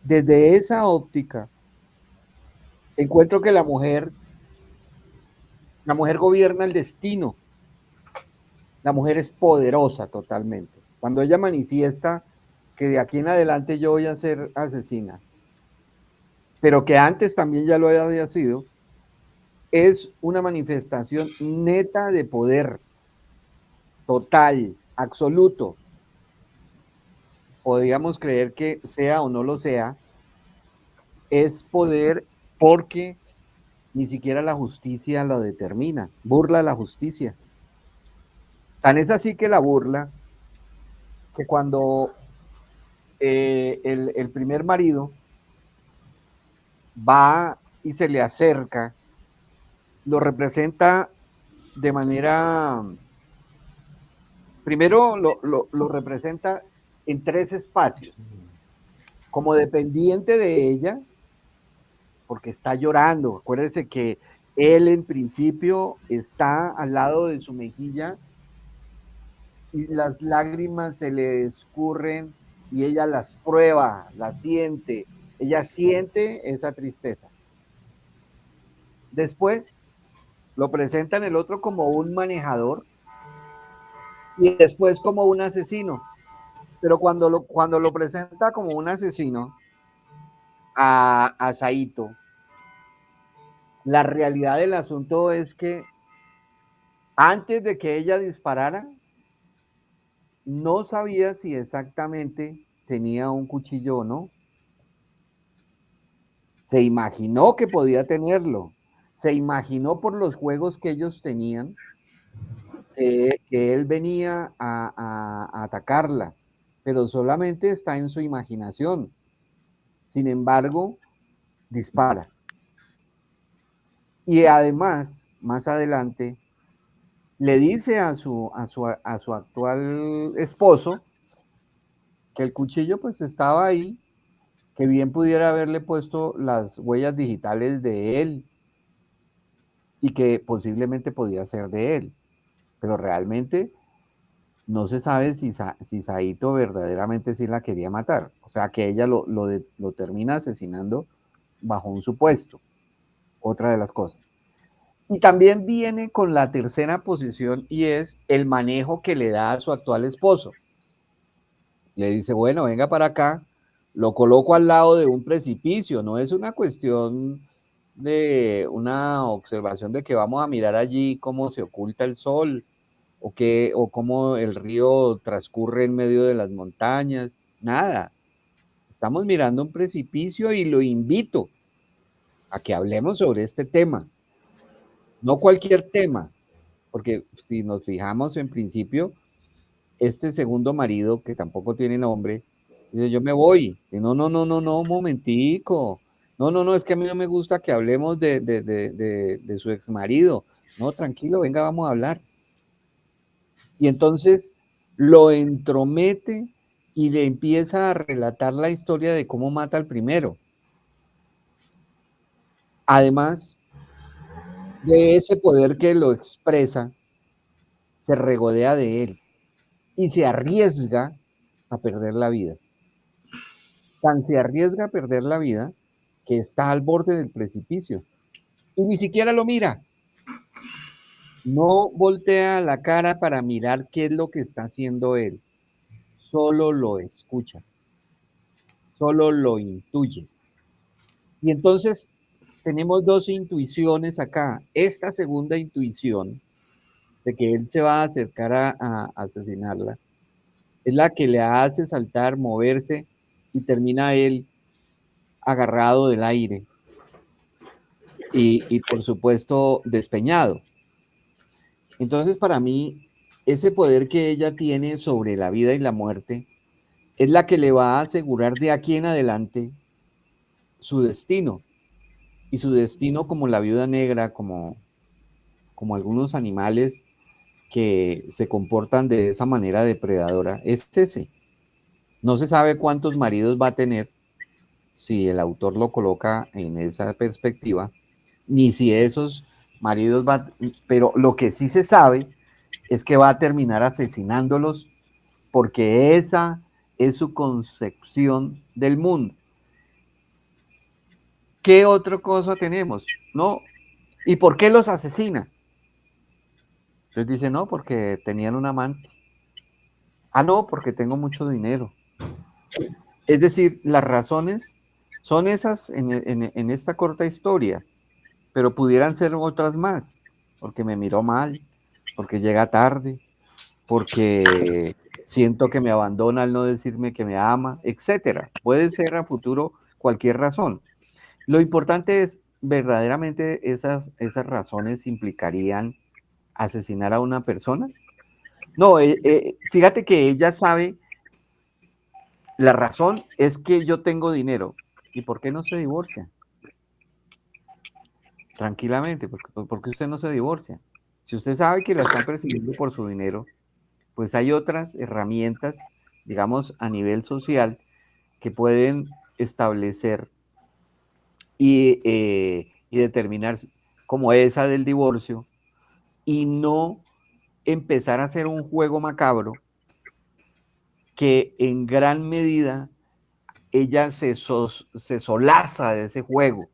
Desde esa óptica, encuentro que la mujer gobierna el destino. La mujer es poderosa totalmente. Cuando ella manifiesta que de aquí en adelante yo voy a ser asesina, pero que antes también ya lo había sido, es una manifestación neta de poder, total, absoluto. Podríamos creer que sea o no lo sea, es poder porque ni siquiera la justicia lo determina, burla la justicia. Tan es así que la burla, que cuando el primer marido va y se le acerca, lo representa de manera, primero lo representa en 3 espacios, como dependiente de ella, porque está llorando. Acuérdense que él en principio está al lado de su mejilla y las lágrimas se le escurren y ella las prueba, las siente. Ella siente esa tristeza. Después lo presentan el otro como un manejador y después como un asesino. Pero cuando lo presenta como un asesino a Saito, la realidad del asunto es que Antes de que ella disparara, no sabía si exactamente tenía un cuchillo o no. Se imaginó que podía tenerlo. Se imaginó por los juegos que ellos tenían que él venía a atacarla, pero solamente está en su imaginación. Sin embargo, dispara. Y además, más adelante, le dice a su actual esposo que el cuchillo pues estaba ahí, que bien pudiera haberle puesto las huellas digitales de él y que posiblemente podía ser de él, pero realmente no se sabe si Saito verdaderamente sí la quería matar, o sea que ella lo termina asesinando bajo un supuesto, otra de las cosas. Y también viene con la tercera posición y es el manejo que le da a su actual esposo. Le dice, bueno, venga para acá, lo coloco al lado de un precipicio, no es una cuestión de una observación de que vamos a mirar allí cómo se oculta el sol o cómo el río transcurre en medio de las montañas, nada. Estamos mirando un precipicio y lo invito a que hablemos sobre este tema, no cualquier tema, porque si nos fijamos en principio, este segundo marido, que tampoco tiene nombre, dice, yo me voy. Y no, no, no, no, no, un momentico. No, no, no, es que a mí no me gusta que hablemos de su ex marido. No, tranquilo, venga, vamos a hablar. Y entonces lo entromete y le empieza a relatar la historia de cómo mata al primero. Además de ese poder que lo expresa, se regodea de él y se arriesga a perder la vida. Tan se arriesga a perder la vida que está al borde del precipicio y ni siquiera lo mira. No voltea la cara para mirar qué es lo que está haciendo él. Solo lo escucha, solo lo intuye. Y entonces tenemos dos intuiciones acá. Esta segunda intuición de que él se va a acercar a asesinarla es la que le hace saltar, moverse y termina él agarrado del aire y por supuesto despeñado. Entonces para mí ese poder que ella tiene sobre la vida y la muerte es la que le va a asegurar de aquí en adelante su destino. Y su destino como la viuda negra, como algunos animales que se comportan de esa manera depredadora, es ese. No se sabe cuántos maridos va a tener si el autor lo coloca en esa perspectiva, ni si esos maridos van, pero lo que sí se sabe es que va a terminar asesinándolos porque esa es su concepción del mundo. ¿Qué otra cosa tenemos? ¿No? ¿Y por qué los asesina? Entonces dice, no, porque tenían un amante. Ah, no, porque tengo mucho dinero. Es decir, las razones son esas en esta corta historia, pero pudieran ser otras más, porque me miró mal, porque llega tarde, porque siento que me abandona al no decirme que me ama, etcétera. Puede ser a futuro cualquier razón. Lo importante es, verdaderamente esas razones implicarían asesinar a una persona. No, fíjate que ella sabe, la razón es que yo tengo dinero. ¿Y por qué no se divorcia? Tranquilamente, ¿por qué usted no se divorcia? Si usted sabe que la están persiguiendo por su dinero, pues hay otras herramientas, digamos, a nivel social, que pueden establecer y determinar como esa del divorcio y no empezar a hacer un juego macabro que en gran medida ella se solaza de ese juego.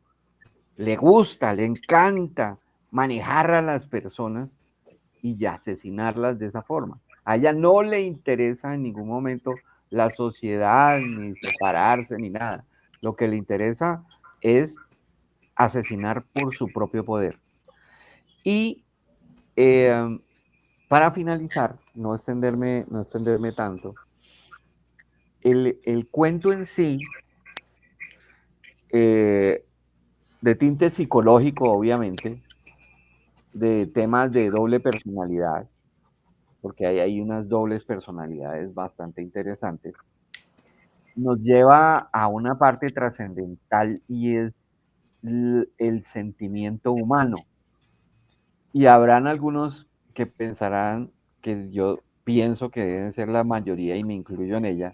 Le gusta, le encanta manejar a las personas y asesinarlas de esa forma. A ella no le interesa en ningún momento la sociedad, ni separarse, ni nada. Lo que le interesa es asesinar por su propio poder. Y Para finalizar, no extenderme tanto, el cuento en sí, de tinte psicológico, obviamente, de temas de doble personalidad, porque hay unas dobles personalidades bastante interesantes, nos lleva a una parte trascendental y es el sentimiento humano. Y habrán algunos que pensarán, que yo pienso que deben ser la mayoría y me incluyo en ella,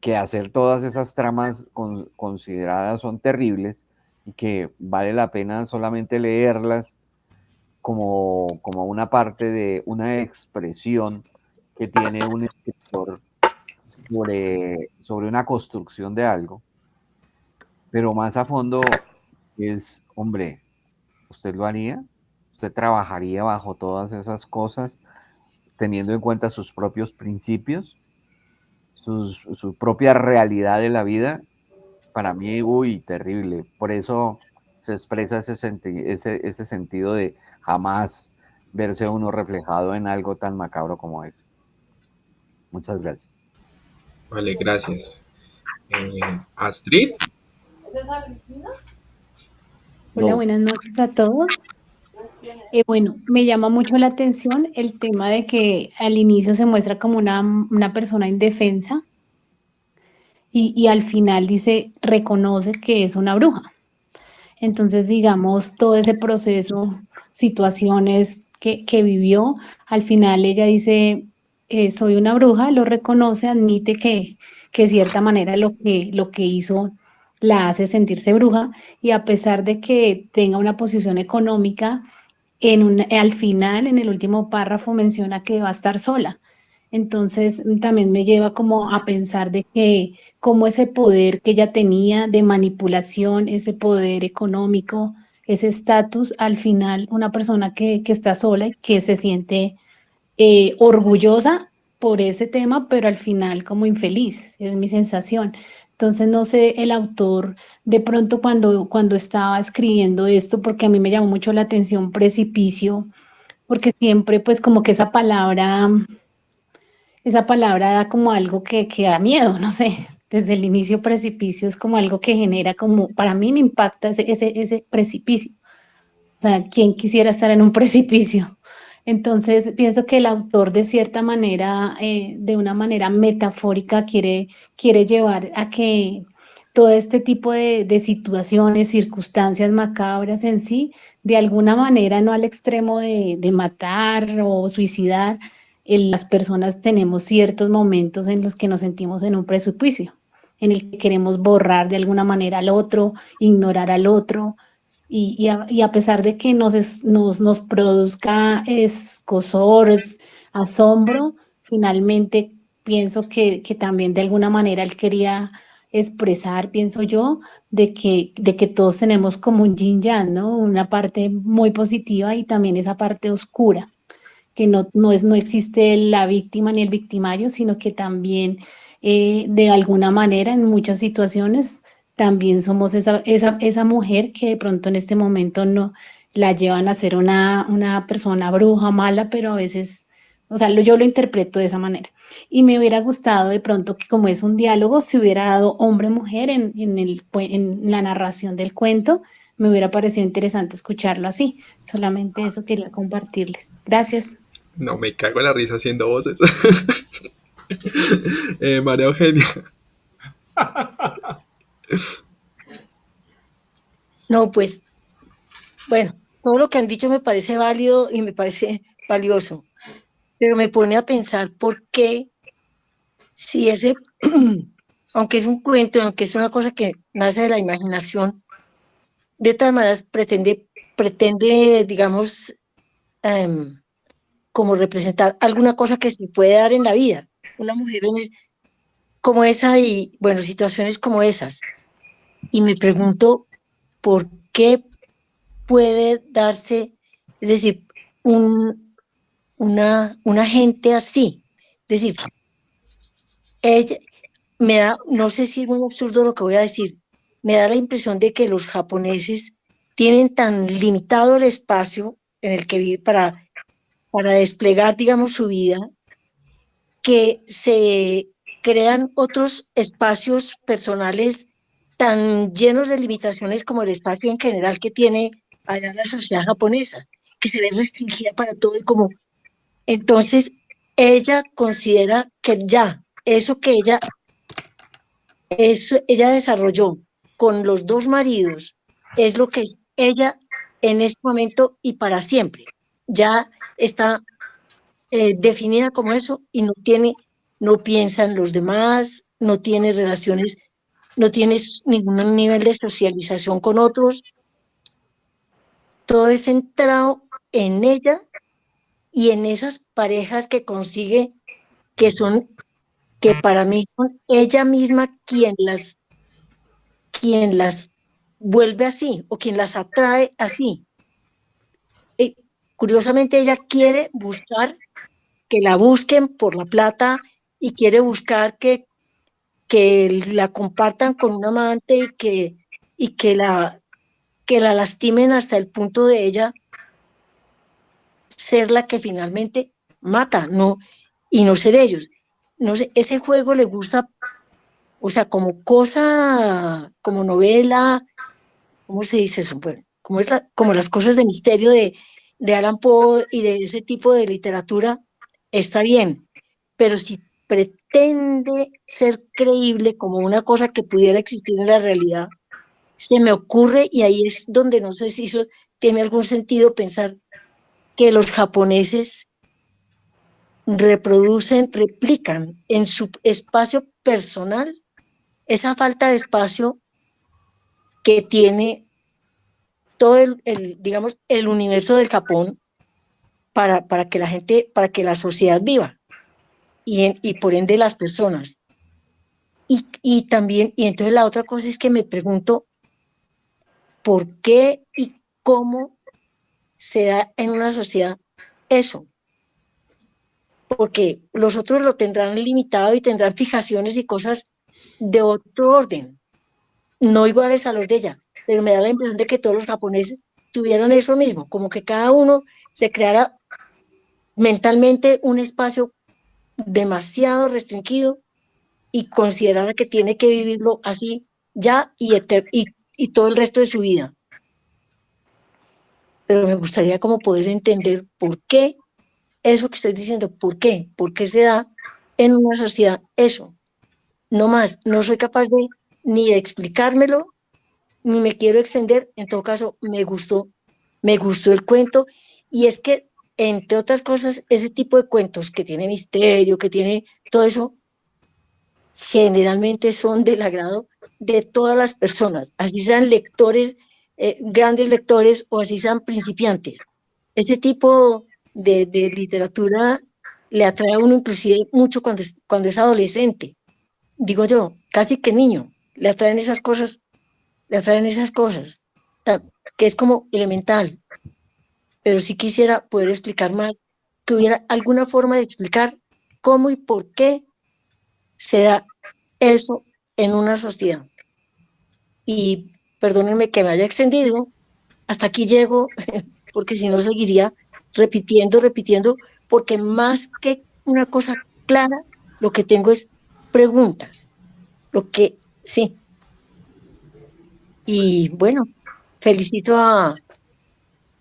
que hacer todas esas tramas consideradas son terribles y que vale la pena solamente leerlas como una parte de una expresión que tiene un escritor sobre una construcción de algo, pero más a fondo es, hombre, ¿usted lo haría? ¿Usted trabajaría bajo todas esas cosas teniendo en cuenta sus propios principios, su propia realidad de la vida? Para mí, uy, terrible. Por eso se expresa ese sentido de jamás verse uno reflejado en algo tan macabro como eso. Muchas gracias. Vale, gracias. Astrid, Hola, No, buenas noches a todos. Bueno, me llama mucho la atención el tema de que al inicio se muestra como una persona indefensa y al final dice, reconoce que es una bruja. Entonces, digamos, todo ese proceso, situaciones que vivió, al final ella dice, soy una bruja, lo reconoce, admite que de cierta manera lo que hizo la hace sentirse bruja y a pesar de que tenga una posición económica, al final, en el último párrafo, menciona que va a estar sola. Entonces, también me lleva como a pensar de que como ese poder que ella tenía de manipulación, ese poder económico, ese estatus, al final una persona que está sola y que se siente orgullosa por ese tema, pero al final como infeliz, es mi sensación. Entonces, no sé, el autor de pronto cuando estaba escribiendo esto, porque a mí me llamó mucho la atención precipicio, porque siempre pues como que esa palabra da como algo que da miedo, no sé. Desde el inicio precipicio es como algo que genera como, para mí me impacta ese precipicio. O sea, ¿quién quisiera estar en un precipicio? Entonces, pienso que el autor de cierta manera, de una manera metafórica, quiere llevar a que todo este tipo de situaciones, circunstancias macabras en sí, de alguna manera, no al extremo de matar o suicidar, las personas tenemos ciertos momentos en los que nos sentimos en un precipicio, en el que queremos borrar de alguna manera al otro, ignorar al otro, y a pesar de que nos produzca escozor, asombro, finalmente pienso que también de alguna manera él quería expresar, pienso yo, de que todos tenemos como un yin yang, ¿no? Una parte muy positiva y también esa parte oscura, que no existe la víctima ni el victimario, sino que también de alguna manera en muchas situaciones también somos esa mujer que de pronto en este momento no la llevan a ser una persona bruja, mala, pero a veces, o sea, yo lo interpreto de esa manera. Y me hubiera gustado de pronto que como es un diálogo, se hubiera dado hombre-mujer en la narración del cuento. Me hubiera parecido interesante escucharlo así. Solamente eso quería compartirles. Gracias. no me cago en la risa haciendo voces. María Eugenia, No, pues, bueno, todo lo que han dicho me parece válido y me parece valioso, pero me pone a pensar por qué, si ese, aunque es un cuento, aunque es una cosa que nace de la imaginación, de todas maneras pretende, digamos, em, como representar alguna cosa que se puede dar en la vida. Una mujer como esa y, bueno, situaciones como esas. Y me pregunto por qué puede darse, es decir, una gente así. Es decir, ella me da, no sé si es muy absurdo lo que voy a decir, me da la impresión de que los japoneses tienen tan limitado el espacio en el que vive para desplegar, digamos, su vida, que se crean otros espacios personales tan llenos de limitaciones como el espacio en general que tiene allá la sociedad japonesa, que se ve restringida para todo y como entonces ella considera que ya eso que ella desarrolló con los dos maridos es lo que es ella en este momento y para siempre. Ya está definida como eso y no piensa en los demás, no tiene relaciones, no tiene ningún nivel de socialización con otros, todo es centrado en ella y en esas parejas que consigue, que son, que para mí son ella misma quien las vuelve así o quien las atrae así. Y, curiosamente ella quiere buscar que la busquen por la plata y quiere buscar que la compartan con un amante y que la lastimen hasta el punto de ella ser la que finalmente mata, no, y no ser ellos. No sé, ese juego le gusta, o sea, como cosa, como novela, ¿cómo se dice eso? Bueno, como, como las cosas de misterio de Alan Poe y de ese tipo de literatura, está bien, pero si pretende ser creíble como una cosa que pudiera existir en la realidad, se me ocurre, y ahí es donde no sé si eso tiene algún sentido pensar que los japoneses reproducen, replican en su espacio personal esa falta de espacio que tiene todo digamos, el universo del Japón para que la gente, para que la sociedad viva y por ende las personas. Y también, y entonces la otra cosa es que me pregunto por qué y cómo se da en una sociedad eso, porque los otros lo tendrán limitado y tendrán fijaciones y cosas de otro orden, no iguales a los de ella, pero me da la impresión de que todos los japoneses tuvieran eso mismo, como que cada uno se creara mentalmente un espacio demasiado restringido y considerara que tiene que vivirlo así ya y todo el resto de su vida. Pero me gustaría como poder entender por qué eso que estoy diciendo, por qué se da en una sociedad eso. No más, no soy capaz de ni de explicármelo, ni me quiero extender. En todo caso, me gustó el cuento. Y es que, entre otras cosas, ese tipo de cuentos que tiene misterio, que tiene todo eso, generalmente son del agrado de todas las personas, así sean lectores, grandes lectores o así sean principiantes. Ese tipo de literatura le atrae a uno inclusive mucho cuando es adolescente, digo yo, casi que niño, le atraen esas cosas, que es como elemental, pero sí quisiera poder explicar más, que hubiera alguna forma de explicar cómo y por qué se da eso en una sociedad. Y perdónenme que me haya extendido, hasta aquí llego, porque si no seguiría repitiendo, porque más que una cosa clara, lo que tengo es preguntas, lo que sí. Y bueno, felicito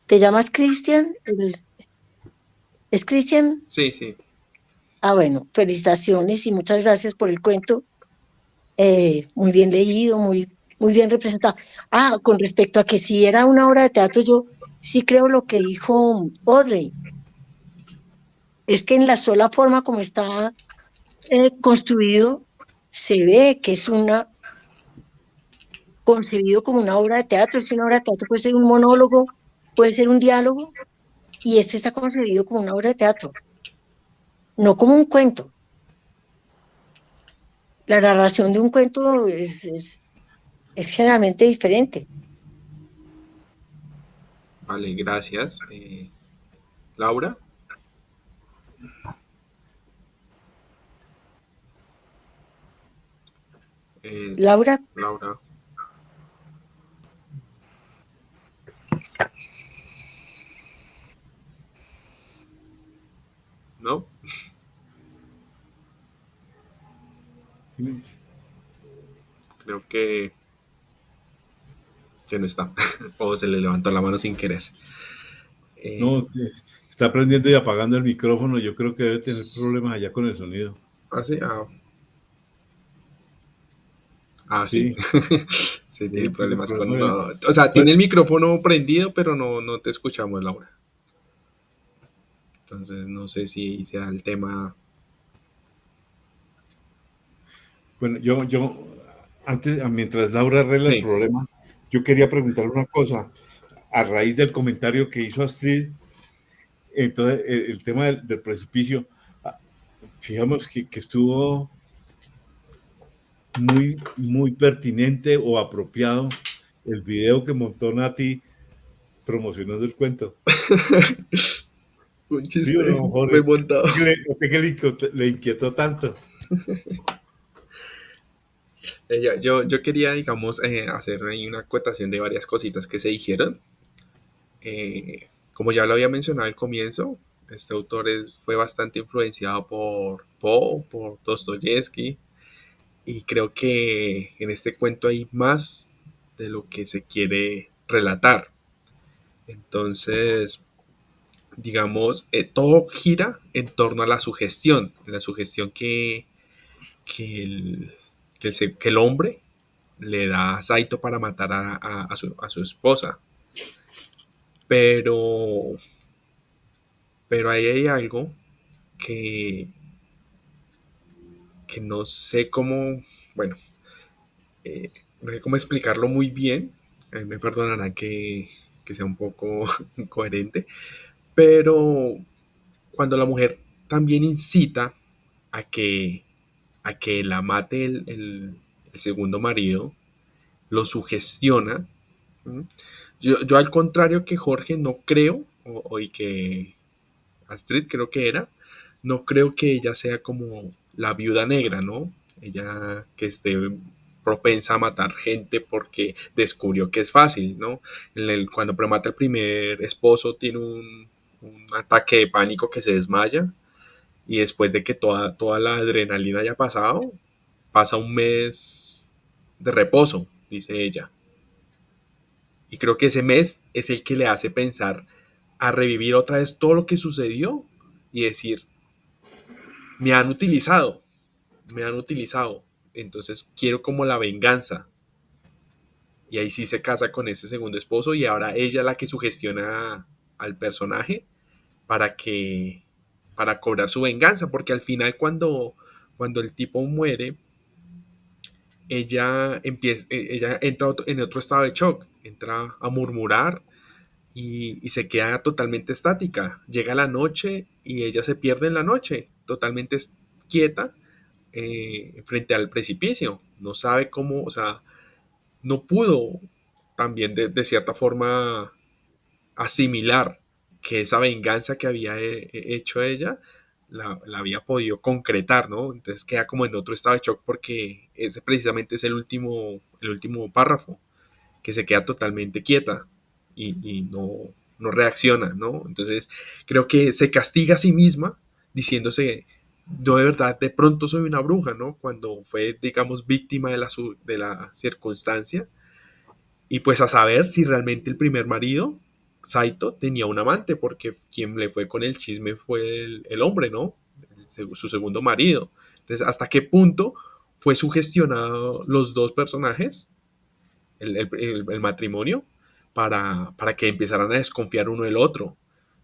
¿te llamas Cristian? ¿Es Cristian? Sí, sí. Ah, bueno, felicitaciones y muchas gracias por el cuento. Muy bien leído, muy bien representado. Ah, con respecto a que si era una obra de teatro, yo sí creo lo que dijo Audrey, es que en la sola forma como está construido, se ve que es concebido como una obra de teatro. Es que una obra de teatro puede ser un monólogo, puede ser un diálogo, y este está concebido como una obra de teatro, no como un cuento. La narración de un cuento es generalmente diferente. Vale, gracias. Laura. Laura, Laura. Creo que no está. O se le levantó la mano sin querer. No, está prendiendo y apagando el micrófono. Yo creo que debe tener problemas allá con el sonido. Sí. Sí. Sí, Sí, tiene tiene problemas con... problemas. o sea, tiene el micrófono prendido, pero no te escuchamos, Laura. Entonces, no sé si sea el tema. Bueno, antes, mientras Laura arregla el Sí. problema, yo quería preguntarle una cosa. A raíz del comentario que hizo Astrid, entonces el tema del precipicio, fijamos que estuvo muy pertinente o apropiado el video que montó Nati promocionando el cuento. Un Sí, o chiste no, muy Jorge. montado. ¿Qué le inquietó tanto? Yo quería, digamos, hacer ahí una acotación de varias cositas que se dijeron. Como ya lo había mencionado al comienzo, este autor fue bastante influenciado por Poe, por Dostoyevsky, y creo que en este cuento hay más de lo que se quiere relatar. Entonces, digamos, todo gira en torno a la sugestión que que el hombre le da a Saito para matar a su esposa. Pero, pero ahí hay algo que, que no sé cómo, bueno, no sé cómo explicarlo muy bien. Me perdonarán que sea un poco incoherente, pero cuando la mujer también incita a a que la mate el segundo marido, lo sugestiona. ¿Mm? Yo al contrario que Jorge no creo, y que Astrid creo que era, no creo que ella sea como la viuda negra, ¿no? Ella que esté propensa a matar gente porque descubrió que es fácil, ¿no? Cuando premata el primer esposo tiene un ataque de pánico que se desmaya y después de que toda la adrenalina haya pasado, pasa un mes de reposo, dice ella. Y creo que ese mes es el que le hace pensar a revivir otra vez todo lo que sucedió y decir, me han utilizado, me han utilizado, entonces quiero como la venganza. Y ahí sí se casa con ese segundo esposo y ahora ella es la que sugestiona al personaje para que para cobrar su venganza, porque al final cuando el tipo muere, ella entra en otro estado de shock, entra a murmurar y se queda totalmente estática. Llega la noche y ella se pierde en la noche, totalmente quieta frente al precipicio. No sabe cómo, o sea, no pudo también de cierta forma asimilar que esa venganza que había hecho ella la había podido concretar, ¿no? Entonces queda como en otro estado de shock porque ese precisamente es el último párrafo, que se queda totalmente quieta y no reacciona, ¿no? Entonces creo que se castiga a sí misma diciéndose, yo de verdad de pronto soy una bruja, ¿no? Cuando fue, digamos, víctima de la circunstancia y pues a saber si realmente el primer marido, Saito, tenía un amante, porque quien le fue con el chisme fue el hombre, ¿no? Su segundo marido. Entonces, ¿hasta qué punto fue sugestionado los dos personajes, el matrimonio, para que empezaran a desconfiar uno del otro?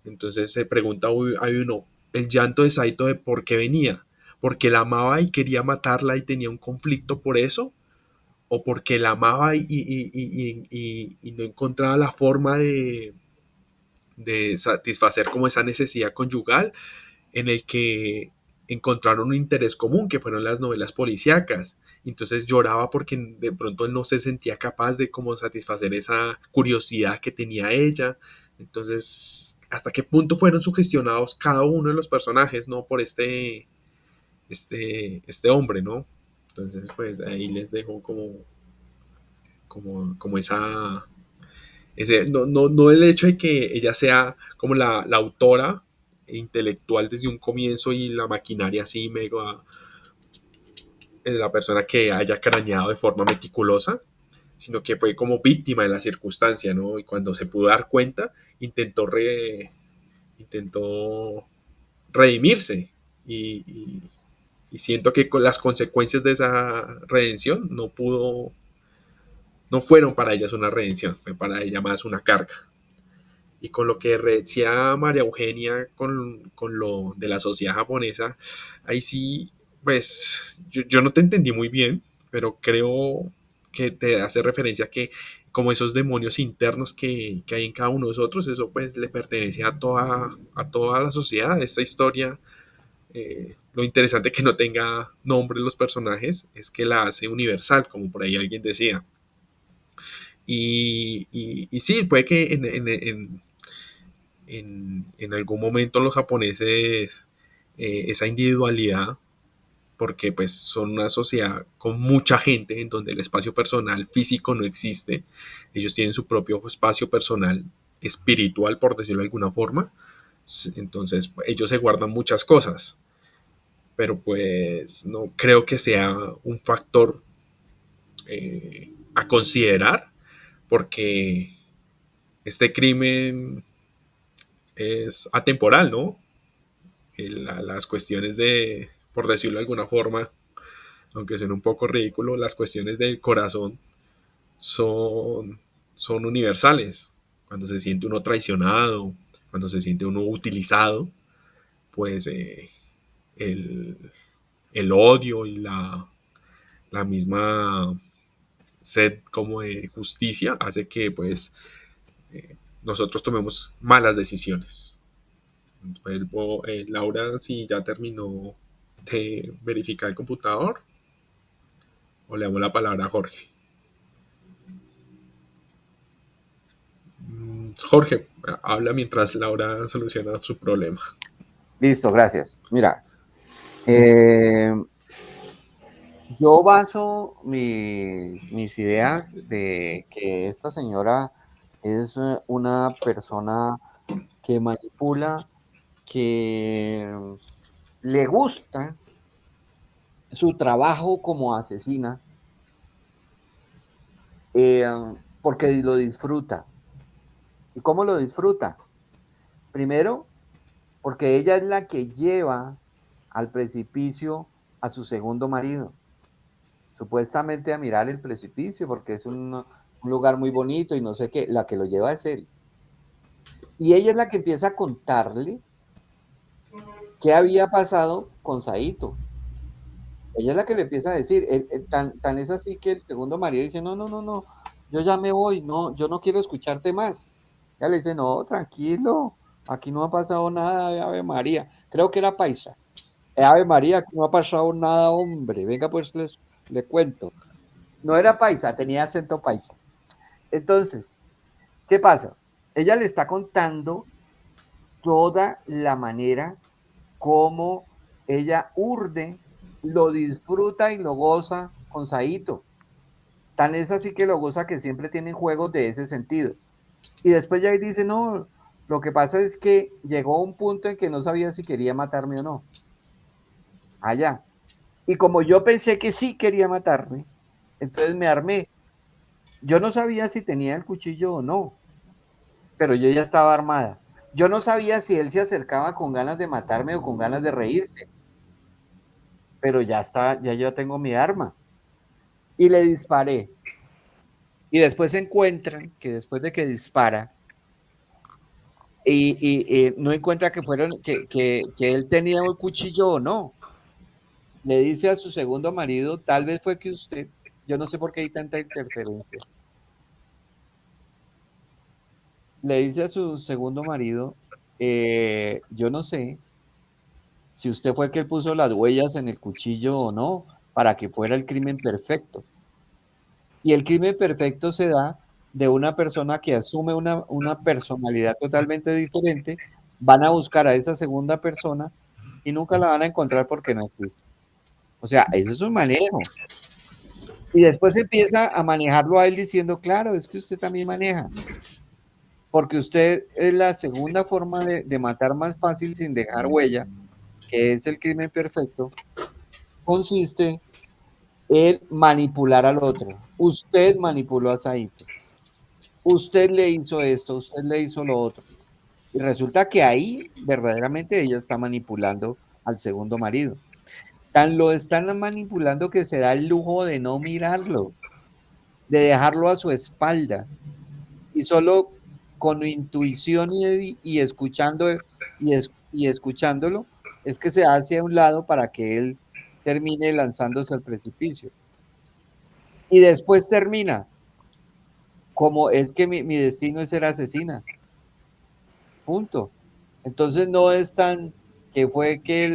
Entonces se pregunta hay uno, el llanto de Saito de por qué venía, porque la amaba y quería matarla y tenía un conflicto por eso, o porque la amaba y no encontraba la forma de satisfacer como esa necesidad conyugal en el que encontraron un interés común, que fueron las novelas policíacas. Entonces lloraba porque de pronto él no se sentía capaz de como satisfacer esa curiosidad que tenía ella. Entonces, ¿hasta qué punto fueron sugestionados cada uno de los personajes, no? Por este hombre, ¿no? Entonces, pues ahí les dejo como no el hecho de que ella sea como la autora intelectual desde un comienzo y la maquinaria así mega la persona que haya craneado de forma meticulosa, sino que fue como víctima de la circunstancia, ¿no? Y cuando se pudo dar cuenta, intentó redimirse y siento que con las consecuencias de esa redención no fueron para ellas una redención, fue para ella más una carga. Y con lo que decía María Eugenia con lo de la sociedad japonesa, ahí sí, pues yo no te entendí muy bien, pero creo que te hace referencia a que como esos demonios internos que hay en cada uno de nosotros, eso pues le pertenece a toda la sociedad. Esta historia, lo interesante que no tenga nombre los personajes es que la hace universal, como por ahí alguien decía. Y sí, puede que en algún momento los japoneses, esa individualidad, porque pues son una sociedad con mucha gente en donde el espacio personal físico no existe, ellos tienen su propio espacio personal espiritual, por decirlo de alguna forma, entonces ellos se guardan muchas cosas, pero pues no creo que sea un factor a considerar, porque este crimen es atemporal, ¿no? Las cuestiones de, por decirlo de alguna forma, aunque suene un poco ridículo, las cuestiones del corazón son universales. Cuando se siente uno traicionado, cuando se siente uno utilizado, pues el, el odio y la misma sed como de justicia hace que pues nosotros tomemos malas decisiones. Laura, si ya terminó de verificar el computador, o le damos la palabra a Jorge. Jorge, habla mientras Laura soluciona su problema. Listo, gracias. Mira, yo baso mis ideas de que esta señora es una persona que manipula, que le gusta su trabajo como asesina, porque lo disfruta. ¿Y cómo lo disfruta? Primero, porque ella es la que lleva al precipicio a su segundo marido, supuestamente a mirar el precipicio, porque es un lugar muy bonito y no sé qué, la que lo lleva es él. Y ella es la que empieza a contarle qué había pasado con Saito. Ella es la que le empieza a decir, tan es así que el segundo marido dice, no, yo ya me voy, no, yo no quiero escucharte más. Ella le dice, no, tranquilo, aquí no ha pasado nada, Ave María. Creo que era paisa. Ave María, aquí no ha pasado nada, hombre. Venga, pues le cuento. No era paisa, tenía acento paisa. Entonces, ¿qué pasa? Ella le está contando toda la manera como ella urde, lo disfruta y lo goza con Saito. Tan es así que lo goza que siempre tienen juegos de ese sentido. Y después ya dice, no, lo que pasa es que llegó un punto en que no sabía si quería matarme o no. Allá. Y como yo pensé que sí quería matarme, entonces me armé. Yo no sabía si tenía el cuchillo o no, pero yo ya estaba armada. Yo no sabía si él se acercaba con ganas de matarme o con ganas de reírse, pero ya está, ya yo tengo mi arma. Y le disparé. Y después se encuentran que después de que dispara, y no encuentra que él tenía un cuchillo o no. Le dice a su segundo marido, tal vez fue que usted, yo no sé por qué hay tanta interferencia. Le dice a su segundo marido, yo no sé si usted fue que puso las huellas en el cuchillo o no, para que fuera el crimen perfecto. Y el crimen perfecto se da de una persona que asume una personalidad totalmente diferente, van a buscar a esa segunda persona y nunca la van a encontrar porque no existe. O sea, eso es un manejo. Y después empieza a manejarlo a él diciendo, claro, es que usted también maneja. Porque usted es la segunda forma de matar más fácil sin dejar huella, que es el crimen perfecto, consiste el manipular al otro. Usted manipuló a Saito. Usted le hizo esto, usted le hizo lo otro. Y resulta que ahí verdaderamente ella está manipulando al segundo marido. Tan lo están manipulando que se da el lujo de no mirarlo, de dejarlo a su espalda. Y solo con intuición y escuchando y escuchándolo es que se hace a un lado para que él termine lanzándose al precipicio. Y después termina como es que mi destino es ser asesina. Punto. Entonces no es tan que fue que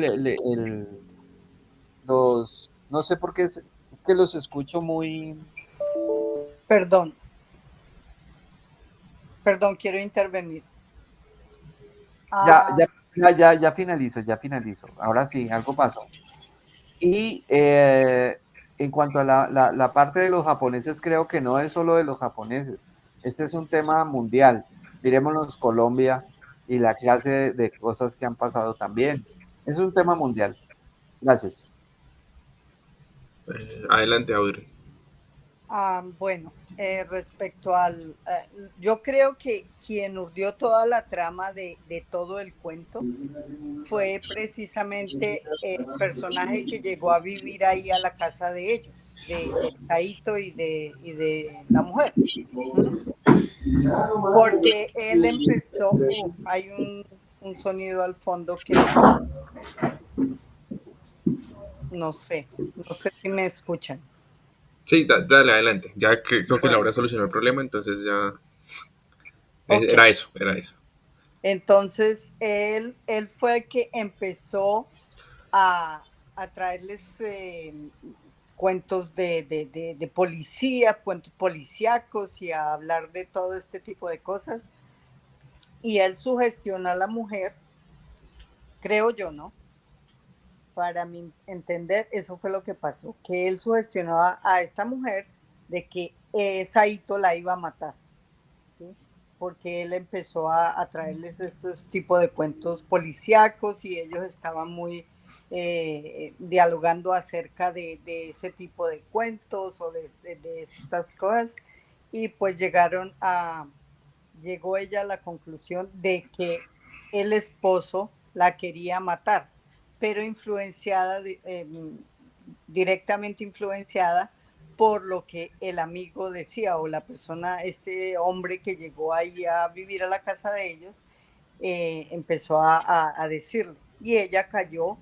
no sé por qué es que los escucho muy... Perdón, quiero intervenir. Ya finalizo. Ahora sí, algo pasó. Y en cuanto a la parte de los japoneses, creo que no es solo de los japoneses. Este es un tema mundial. Mirémonos Colombia y la clase de cosas que han pasado también. Es un tema mundial. Gracias. Adelante, Audrey. Bueno, respecto al... yo creo que quien urdió toda la trama de todo el cuento fue precisamente el personaje que llegó a vivir ahí a la casa de ellos, de Saito y de la mujer. Porque él empezó... hay un sonido al fondo que... no sé si me escuchan. Sí, dale, adelante. Ya creo que Laura solucionó el problema, entonces ya... Okay. Era eso. Entonces, él fue el que empezó a traerles cuentos de policía, cuentos policíacos y a hablar de todo este tipo de cosas. Y él sugestiona a la mujer, creo yo, ¿no? Para mi entender, eso fue lo que pasó, que él sugestionó a esta mujer de que Saito la iba a matar, ¿sí? Porque él empezó a traerles estos tipos de cuentos policíacos y ellos estaban muy dialogando acerca de ese tipo de cuentos o de estas cosas, y pues llegó ella a la conclusión de que el esposo la quería matar, pero directamente influenciada por lo que el amigo decía o la persona, este hombre que llegó ahí a vivir a la casa de ellos, empezó a decirle. Y ella cayó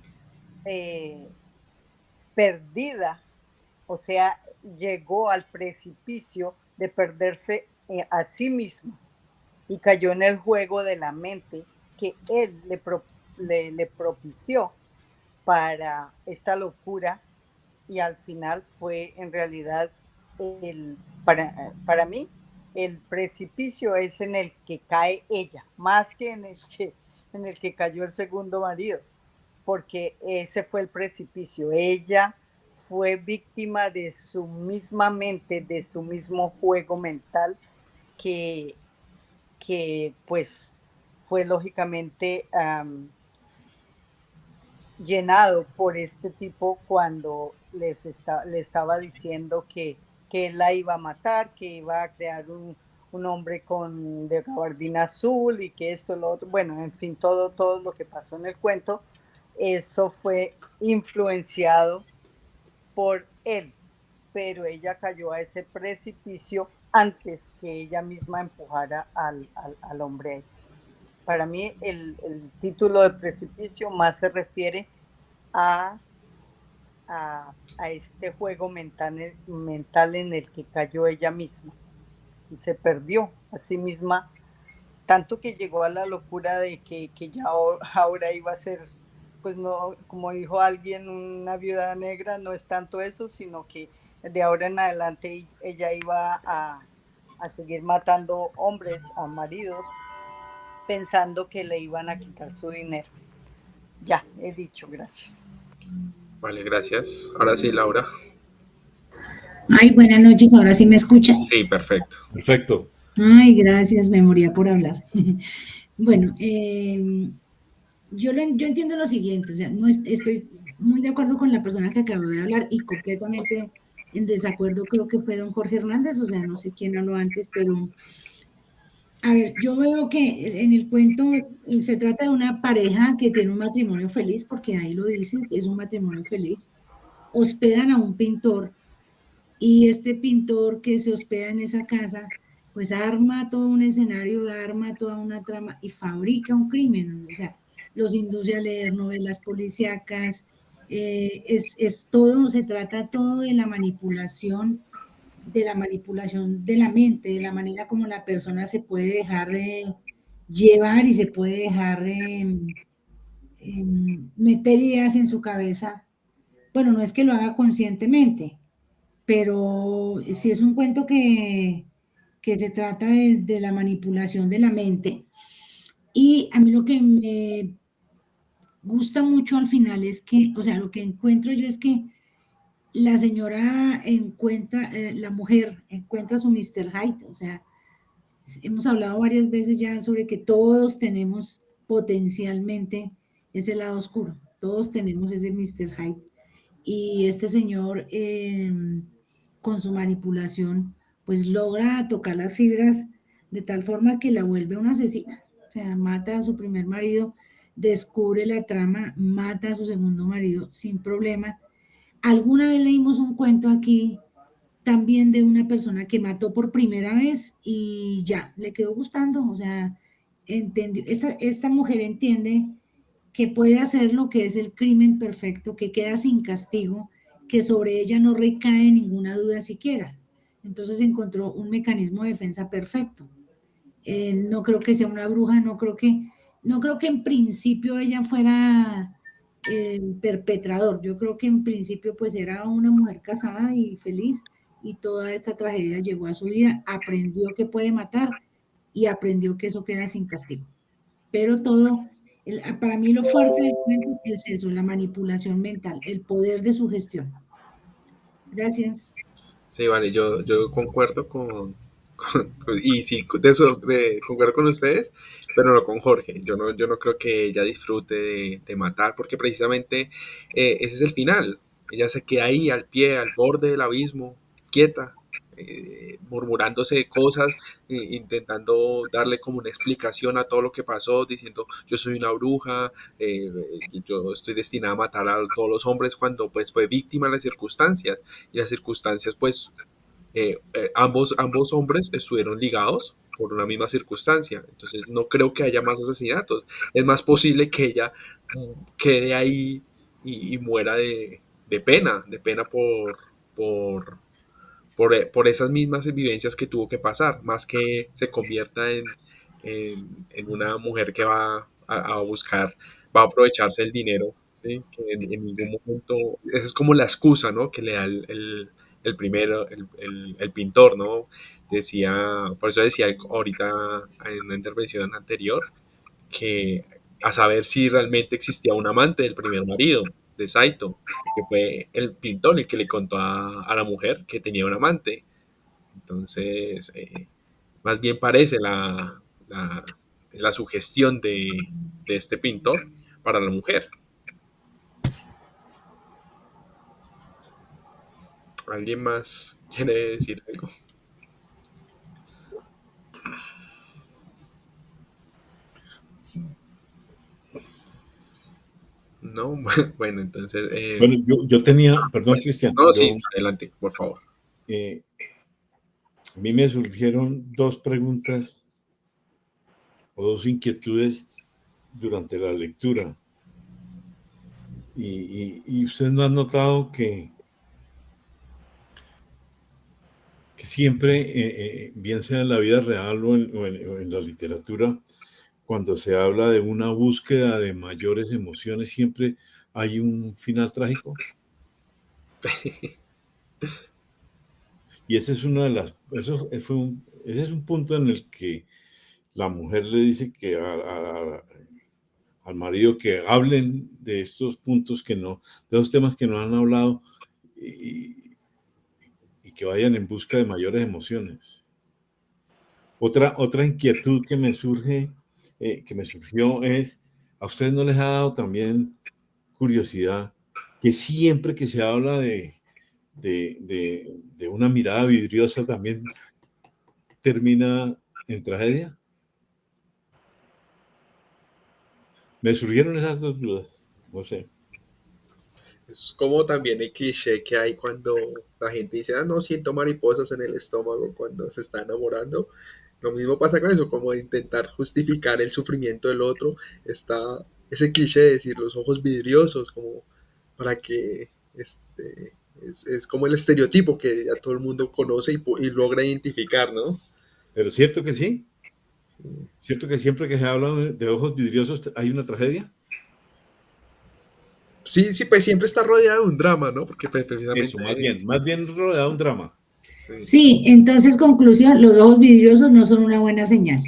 perdida, o sea, llegó al precipicio de perderse a sí misma y cayó en el juego de la mente que él le propició para esta locura, y al final fue en realidad para mí el precipicio es en el que cae ella, más que en el que cayó el segundo marido, porque ese fue el precipicio. Ella fue víctima de su misma mente, de su mismo juego mental, que pues fue lógicamente llenado por este tipo cuando le estaba diciendo que él la iba a matar, que iba a crear un hombre de gabardina azul y que esto, lo otro, bueno, en fin, todo lo que pasó en el cuento, eso fue influenciado por él, pero ella cayó a ese precipicio antes que ella misma empujara al hombre. Para mí el título de precipicio más se refiere a este juego mental en el que cayó ella misma y se perdió a sí misma, tanto que llegó a la locura de que ya ahora iba a ser, pues no, como dijo alguien, una viuda negra. No es tanto eso, sino que de ahora en adelante ella iba a seguir matando hombres, a maridos, pensando que le iban a quitar su dinero. Ya, he dicho, gracias. Vale, gracias. Ahora sí, Laura. Ay, buenas noches, ahora sí me escuchan. Sí, perfecto. Perfecto. Ay, gracias, me moría por hablar. Bueno, yo entiendo lo siguiente, o sea, no estoy muy de acuerdo con la persona que acabó de hablar y completamente en desacuerdo, creo que fue don Jorge Hernández, o sea, no sé quién habló antes, pero a ver, yo veo que en el cuento se trata de una pareja que tiene un matrimonio feliz, porque ahí lo dice, es un matrimonio feliz. Hospedan a un pintor y este pintor que se hospeda en esa casa, pues arma todo un escenario, arma toda una trama y fabrica un crimen, o sea, los induce a leer novelas policíacas, es todo, se trata todo de la manipulación de la mente, de la manera como la persona se puede dejar llevar y se puede dejar meter ideas en su cabeza. Bueno, no es que lo haga conscientemente, pero sí es un cuento que se trata de la manipulación de la mente. Y a mí lo que me gusta mucho al final es que, o sea, lo que encuentro yo es que la señora encuentra, la mujer encuentra su Mr. Hyde, o sea, hemos hablado varias veces ya sobre que todos tenemos potencialmente ese lado oscuro, todos tenemos ese Mr. Hyde. Y este señor, con su manipulación, pues logra tocar las fibras de tal forma que la vuelve una asesina. O sea, mata a su primer marido, descubre la trama, mata a su segundo marido sin problema. Alguna vez leímos un cuento aquí también de una persona que mató por primera vez y ya, le quedó gustando, o sea, entendió, esta mujer entiende que puede hacer lo que es el crimen perfecto, que queda sin castigo, que sobre ella no recae ninguna duda siquiera. Entonces encontró un mecanismo de defensa perfecto. No creo que sea una bruja, no creo que en principio ella fuera el perpetrador. Yo creo que en principio pues era una mujer casada y feliz y toda esta tragedia llegó a su vida, aprendió que puede matar y aprendió que eso queda sin castigo. Pero todo, para mí lo fuerte del cuento es eso, la manipulación mental, el poder de sugestión. Gracias. Sí, vale, yo concuerdo y sí, de eso, concuerdo con ustedes, pero no con Jorge. Yo no creo que ella disfrute de matar, porque precisamente ese es el final. Ella se queda ahí al pie, al borde del abismo, quieta, murmurándose cosas, intentando darle como una explicación a todo lo que pasó, diciendo yo soy una bruja, yo estoy destinada a matar a todos los hombres, cuando pues fue víctima de las circunstancias, y las circunstancias pues ambos hombres estuvieron ligados por una misma circunstancia. Entonces no creo que haya más asesinatos. Es más posible que ella quede ahí y muera de pena por esas mismas vivencias que tuvo que pasar, más que se convierta en una mujer que va a buscar, va a aprovecharse del dinero, ¿sí? Que en ningún momento, esa es como la excusa, ¿no? Que le da el primero, el pintor, ¿no? Decía, por eso decía ahorita en una intervención anterior, que a saber si realmente existía un amante del primer marido de Saito, que fue el pintor el que le contó a la mujer que tenía un amante. Entonces, más bien parece la sugestión de este pintor para la mujer. ¿Alguien más quiere decir algo? No, bueno, entonces. Bueno, yo tenía, perdón, Cristian, No, sí, adelante, por favor. A mí me surgieron dos preguntas o dos inquietudes durante la lectura. Y ustedes no han notado que siempre, bien sea en la vida real o en la literatura, cuando se habla de una búsqueda de mayores emociones, siempre hay un final trágico. Y ese es una de las, ese es un punto en el que la mujer le dice que al marido que hablen de estos puntos que no, de los temas que no han hablado y que vayan en busca de mayores emociones. Otra inquietud que me surgió es, ¿a ustedes no les ha dado también curiosidad que siempre que se habla de de una mirada vidriosa también termina en tragedia? Me surgieron esas dos dudas, no sé. Es como también el cliché que hay cuando la gente dice, ah, no, siento mariposas en el estómago cuando se está enamorando. Lo mismo pasa con eso, como de intentar justificar el sufrimiento del otro. Está ese cliché de decir los ojos vidriosos, como para que es como el estereotipo que ya todo el mundo conoce y logra identificar, ¿no? Pero es cierto que sí, Sí. cierto que siempre que se habla de ojos vidriosos hay una tragedia. Sí, sí, pues siempre está rodeado de un drama, ¿no? Porque pues, Eso, precisamente, más bien rodeado de un drama. sí. Sí, entonces conclusión, los ojos vidriosos no son una buena señal.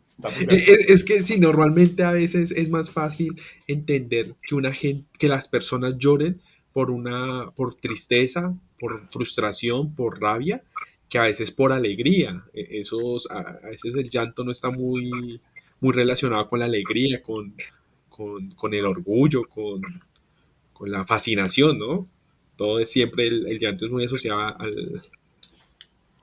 Estamos de acuerdo. Es que sí, normalmente a veces es más fácil entender que que las personas lloren por tristeza, por frustración, por rabia, que a veces por alegría. A veces el llanto no está muy relacionado con la alegría, con el orgullo, con la fascinación, ¿no? Todo es siempre, el llanto es muy asociado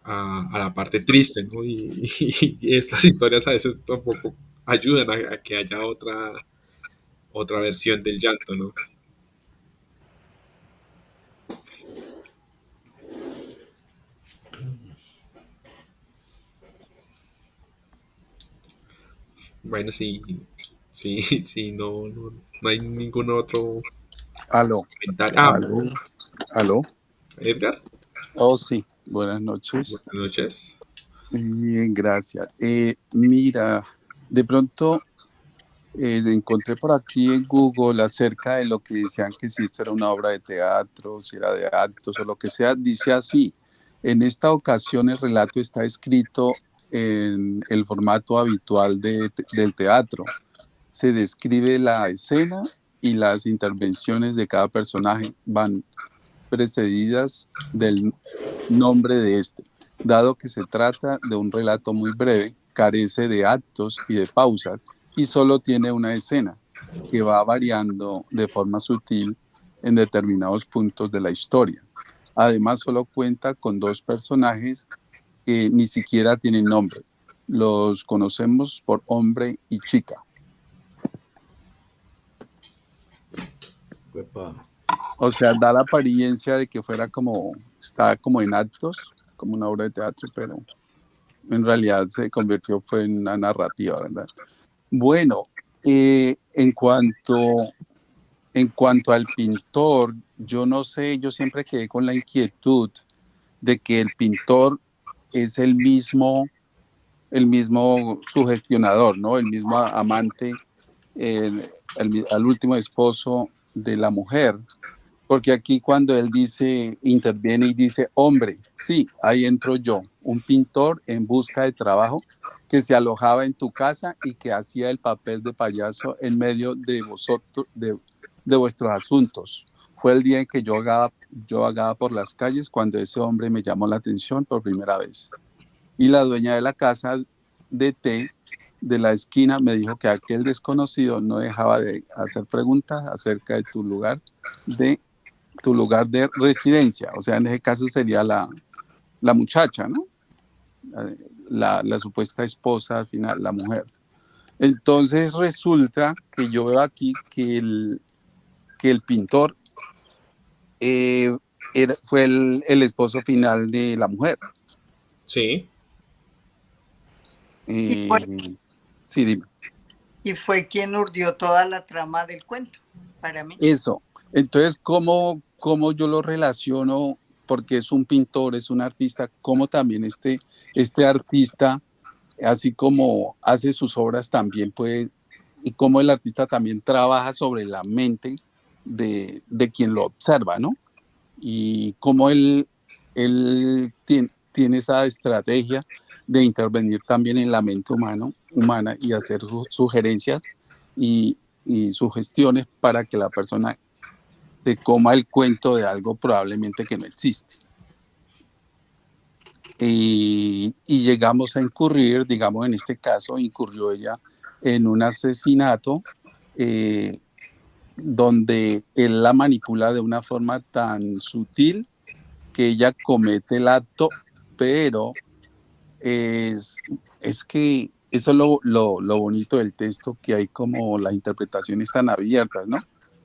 a la parte triste, ¿no? Y estas historias a veces tampoco ayudan a que haya otra versión del llanto, ¿no? Bueno, sí, sí, sí, no hay ningún otro Aló, comentario. aló, aló. Edgar, Oh, sí, buenas noches. buenas noches. Bien, gracias. Mira, de pronto encontré por aquí en Google acerca de lo que decían que si esto era una obra de teatro, si era de actos o lo que sea. Dice así, en esta ocasión el relato está escrito en el formato habitual del teatro. Se describe la escena y las intervenciones de cada personaje van precedidas del nombre de este. Dado que se trata de un relato muy breve, carece de actos y de pausas y solo tiene una escena que va variando de forma sutil en determinados puntos de la historia. Además, solo cuenta con dos personajes que ni siquiera tienen nombre. Los conocemos por hombre y chica. Uepa. O sea, da la apariencia de que fuera como, está como en actos, como una obra de teatro, pero en realidad se convirtió fue en una narrativa, ¿verdad? Bueno, eh, en cuanto, en cuanto al pintor, yo no sé, yo siempre quedé con la inquietud de que el pintor es el mismo sugestionador, ¿no? El mismo amante, al último esposo de la mujer. Porque aquí cuando él dice, interviene y dice, hombre, sí, ahí entro yo, un pintor en busca de trabajo que se alojaba en tu casa y que hacía el papel de payaso en medio de vosotros, de vuestros asuntos. Fue el día en que yo vagaba por las calles cuando ese hombre me llamó la atención por primera vez. Y la dueña de la casa de té de la esquina me dijo que aquel desconocido no dejaba de hacer preguntas acerca de tu lugar de residencia, o sea, en ese caso sería la muchacha, ¿no? La supuesta esposa, al final, la mujer. Entonces resulta que yo veo aquí que el pintor fue el esposo final de la mujer. Sí. Y fue, Sí, dime. y fue quien urdió toda la trama del cuento, para mí. Eso. Entonces, ¿cómo yo lo relaciono? Porque es un pintor, es un artista, como también este artista, así como hace sus obras, también puede, y como el artista también trabaja sobre la mente de quien lo observa, ¿no? Y cómo él tiene esa estrategia de intervenir también en la mente humana y hacer sugerencias y sugestiones para que la persona te coma el cuento de algo probablemente que no existe. Y llegamos a incurrir, digamos en este caso, incurrió ella en un asesinato donde él la manipula de una forma tan sutil que ella comete el acto, pero es que eso es lo bonito del texto, que hay como las interpretaciones tan abiertas, ¿no?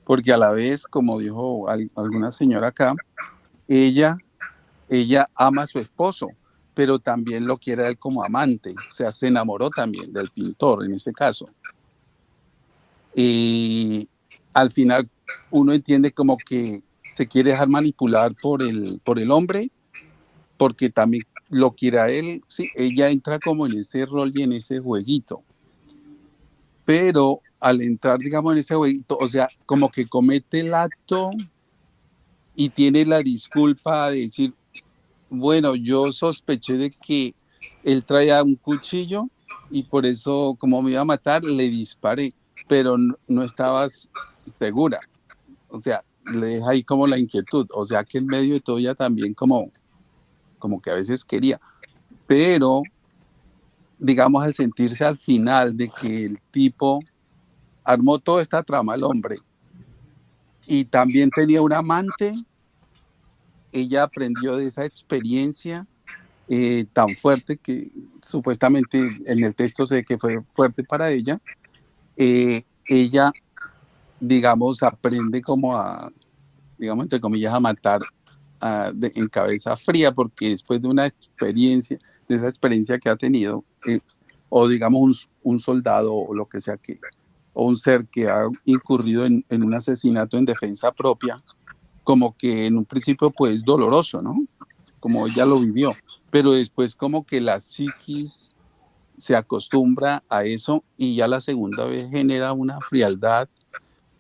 Porque a la vez, como dijo alguna señora acá, ella, ella ama a su esposo, pero también lo quiere a él como amante, o sea, se enamoró también del pintor en este caso. Y al final uno entiende como que se quiere dejar manipular por el hombre, porque también lo quiere a él, sí, ella entra como en ese rol y en ese jueguito, pero al entrar, digamos, en ese jueguito, o sea, como que comete el acto y tiene la disculpa de decir, bueno, yo sospeché de que él traía un cuchillo y por eso, como me iba a matar, le disparé, pero no estabas segura. O sea, le deja ahí como la inquietud. O sea, que en medio de todo ella también como que a veces quería. Pero, digamos, al sentirse al final de que el tipo armó toda esta trama, el hombre, y también tenía un amante, ella aprendió de esa experiencia tan fuerte que supuestamente en el texto sé que fue fuerte para ella. Ella, digamos, aprende como a, digamos, entre comillas, a matar en cabeza fría, porque después de una experiencia, de esa experiencia que ha tenido, o digamos un soldado o lo que sea que, o un ser que ha incurrido en un asesinato en defensa propia, como que en un principio pues doloroso, ¿no? Como ella lo vivió, pero después como que la psiquis se acostumbra a eso y ya la segunda vez genera una frialdad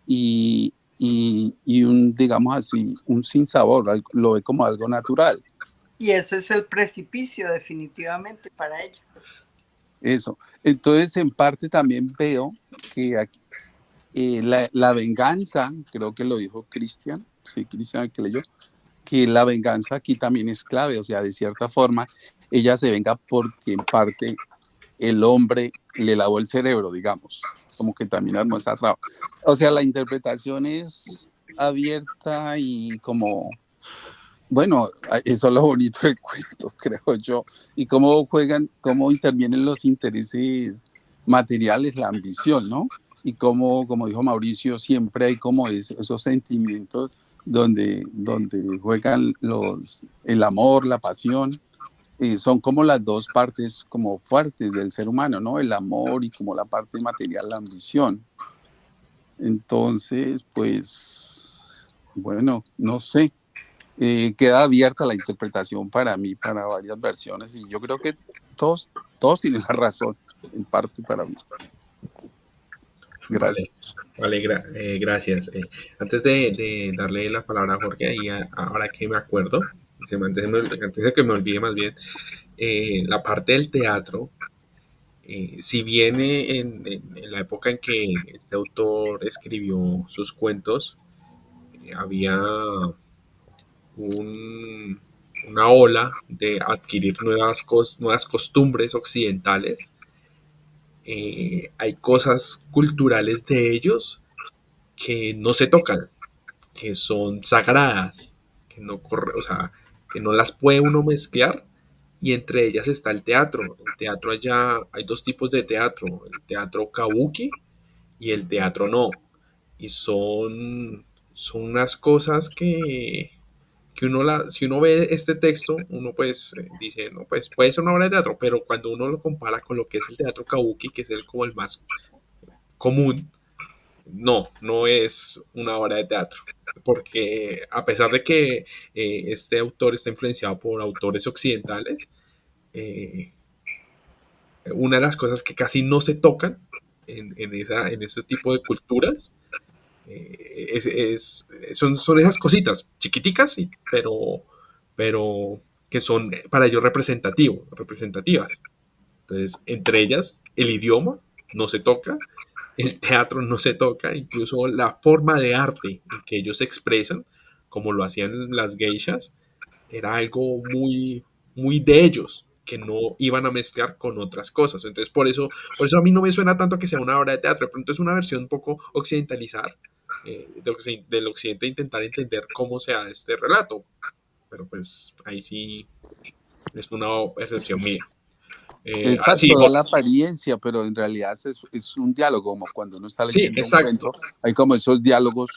y un, digamos así, un sinsabor, lo ve como algo natural. Y ese es el precipicio definitivamente para ella. Eso. Entonces, en parte también veo que aquí, la venganza, creo que lo dijo Cristian, sí, Cristian que leyó, que la venganza aquí también es clave, o sea, de cierta forma, ella se venga porque en parte el hombre le lavó el cerebro, digamos, como que también armó esa traba. O sea, la interpretación es abierta y como, bueno, eso es lo bonito del cuento, creo yo, y cómo juegan, cómo intervienen los intereses materiales, la ambición, ¿no? Y cómo, como dijo Mauricio, siempre hay como esos sentimientos donde juegan el amor, la pasión, son como las dos partes como fuertes del ser humano, ¿no? El amor y como la parte material, la ambición. Entonces, pues, bueno, no sé, queda abierta la interpretación para mí, para varias versiones, y yo creo que todos tienen la razón, en parte para mí. Gracias. Vale, gracias. Antes de darle la palabra a Jorge, ahora que me acuerdo, antes de que me olvide más bien, la parte del teatro, si viene en la época en que este autor escribió sus cuentos, había una ola de adquirir nuevas costumbres occidentales. Hay cosas culturales de ellos que no se tocan, que son sagradas, o sea, que no las puede uno mezclar, y entre ellas está el teatro. El teatro allá, hay dos tipos de teatro, el teatro kabuki y el teatro no, y son unas cosas que si uno ve este texto, uno pues dice, no, pues puede ser una obra de teatro, pero cuando uno lo compara con lo que es el teatro kabuki, que es como el más común, no es una obra de teatro, porque a pesar de que este autor está influenciado por autores occidentales, eh, una de las cosas que casi no se tocan en ese tipo de culturas son esas cositas chiquiticas, sí, pero que son para ellos representativas. Entonces, entre ellas, el idioma no se toca, el teatro no se toca, incluso la forma de arte en que ellos se expresan, como lo hacían las geishas, era algo muy, muy de ellos, que no iban a mezclar con otras cosas. Entonces, por eso a mí no me suena tanto que sea una obra de teatro, de pronto es una versión un poco occidentalizada, del occidente intentar entender cómo se da este relato. Pero pues ahí sí es una percepción mía. Es Así, toda la apariencia, pero en realidad es un diálogo, como cuando uno está sí, leyendo un exacto. cuento, hay como esos diálogos,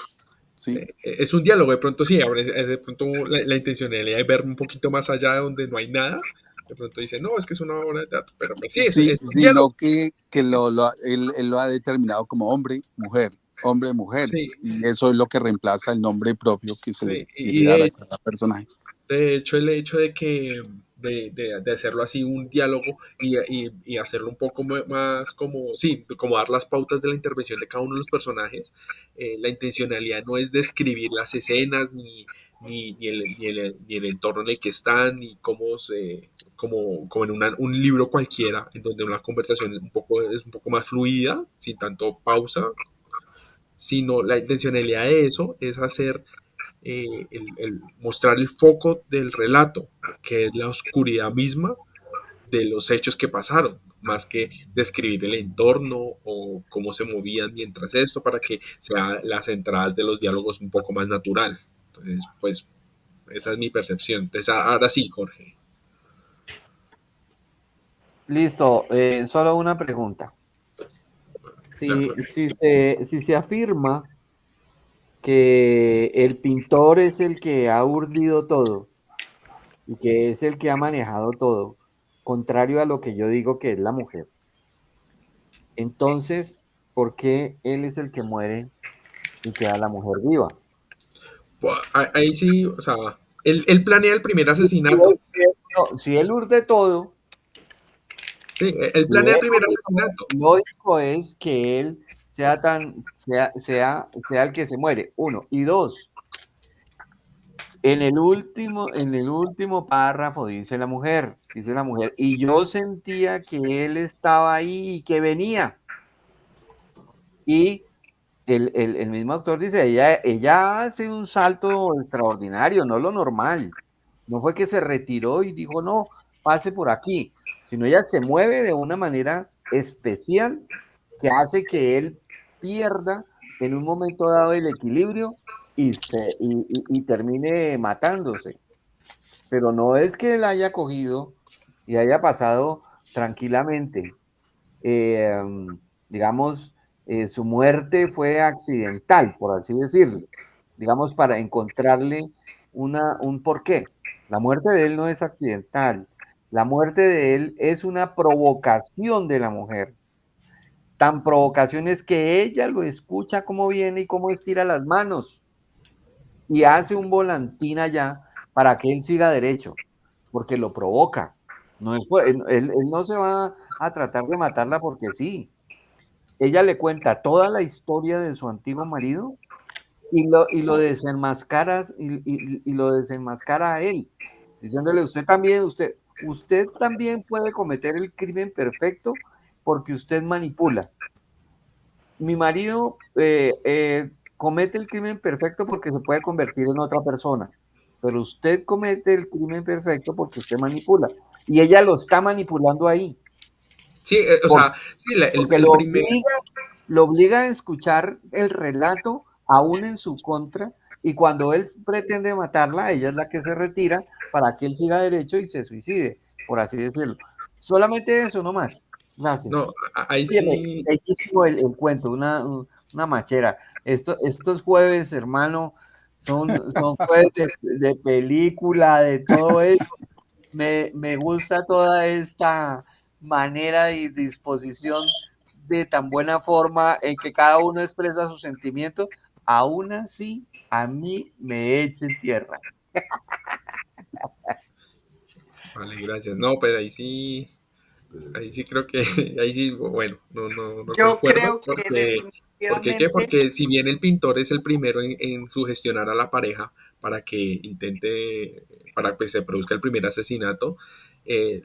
¿sí? Es un diálogo, de pronto sí, ahora de pronto la intencionalidad de ver un poquito más allá de donde no hay nada, de pronto dice, no, es que es una obra de teatro, pero pues sí, Sí, es un sino diálogo. que él lo ha determinado como hombre, mujer, Sí, y eso es lo que reemplaza el nombre propio que se le sí, quiere dar a cada personaje. de hecho, el hecho de que de hacerlo así un diálogo y hacerlo un poco más como, sí, como dar las pautas de la intervención de cada uno de los personajes, la intencionalidad no es describir las escenas ni el entorno en el que están, ni cómo como en un libro cualquiera, en donde una conversación es un poco más fluida, sin tanto pausa, sino la intencionalidad de eso es hacer mostrar el foco del relato, que es la oscuridad misma de los hechos que pasaron, más que describir el entorno o cómo se movían mientras esto, para que sea las entradas de los diálogos un poco más natural. Entonces, pues, esa es mi percepción. Entonces, ahora sí, Jorge. Listo, solo una pregunta. Claro. Si se afirma que el pintor es el que ha urdido todo y que es el que ha manejado todo, contrario a lo que yo digo que es la mujer, entonces, ¿por qué él es el que muere y queda la mujer viva? Ahí sí, o sea, él planea el primer Si asesinato. él, no, si él urde todo, Sí, él planea el primer asesinato. lógico es que él sea el que se muere, uno. Y dos, en el último párrafo dice la mujer, y yo sentía que él estaba ahí y que venía. Y el mismo autor dice, ella hace un salto extraordinario, no lo normal. No fue que se retiró y dijo, no, pase por aquí, sino ella se mueve de una manera especial que hace que él pierda en un momento dado el equilibrio y termine matándose. Pero no es que él haya cogido y haya pasado tranquilamente. Eh, digamos, su muerte fue accidental, por así decirlo. Digamos, para encontrarle un porqué. La muerte de él no es accidental. La muerte de él es una provocación de la mujer. Tan provocación es que ella lo escucha cómo viene y cómo estira las manos y hace un volantín allá para que él siga derecho, porque lo provoca. No es, él no se va a tratar de matarla porque sí. Ella le cuenta toda la historia de su antiguo marido y lo desenmascaras y lo desenmascara a él, diciéndole usted también puede cometer el crimen perfecto porque usted manipula. Mi marido comete el crimen perfecto porque se puede convertir en otra persona, pero usted comete el crimen perfecto porque usted manipula. Y ella lo está manipulando ahí, Sí, o sea, sí, porque lo obliga a escuchar el relato aún en su contra, y cuando él pretende matarla, ella es la que se retira para que él siga derecho y se suicide, por así decirlo. Solamente eso, no más. Gracias. no, ahí Óyeme, sí. bellísimo el cuento, una machera. Estos jueves, hermano, son jueves de película, de todo eso. Me gusta toda esta manera y disposición de tan buena forma en que cada uno expresa sus sentimientos. Aún así, a mí me echen tierra. Vale, gracias. No, pues ahí sí creo que, ahí sí, bueno, no Yo concuerdo, creo que ¿qué? definitivamente, Porque si bien el pintor es el primero en sugestionar a la pareja para que para que se produzca el primer asesinato, el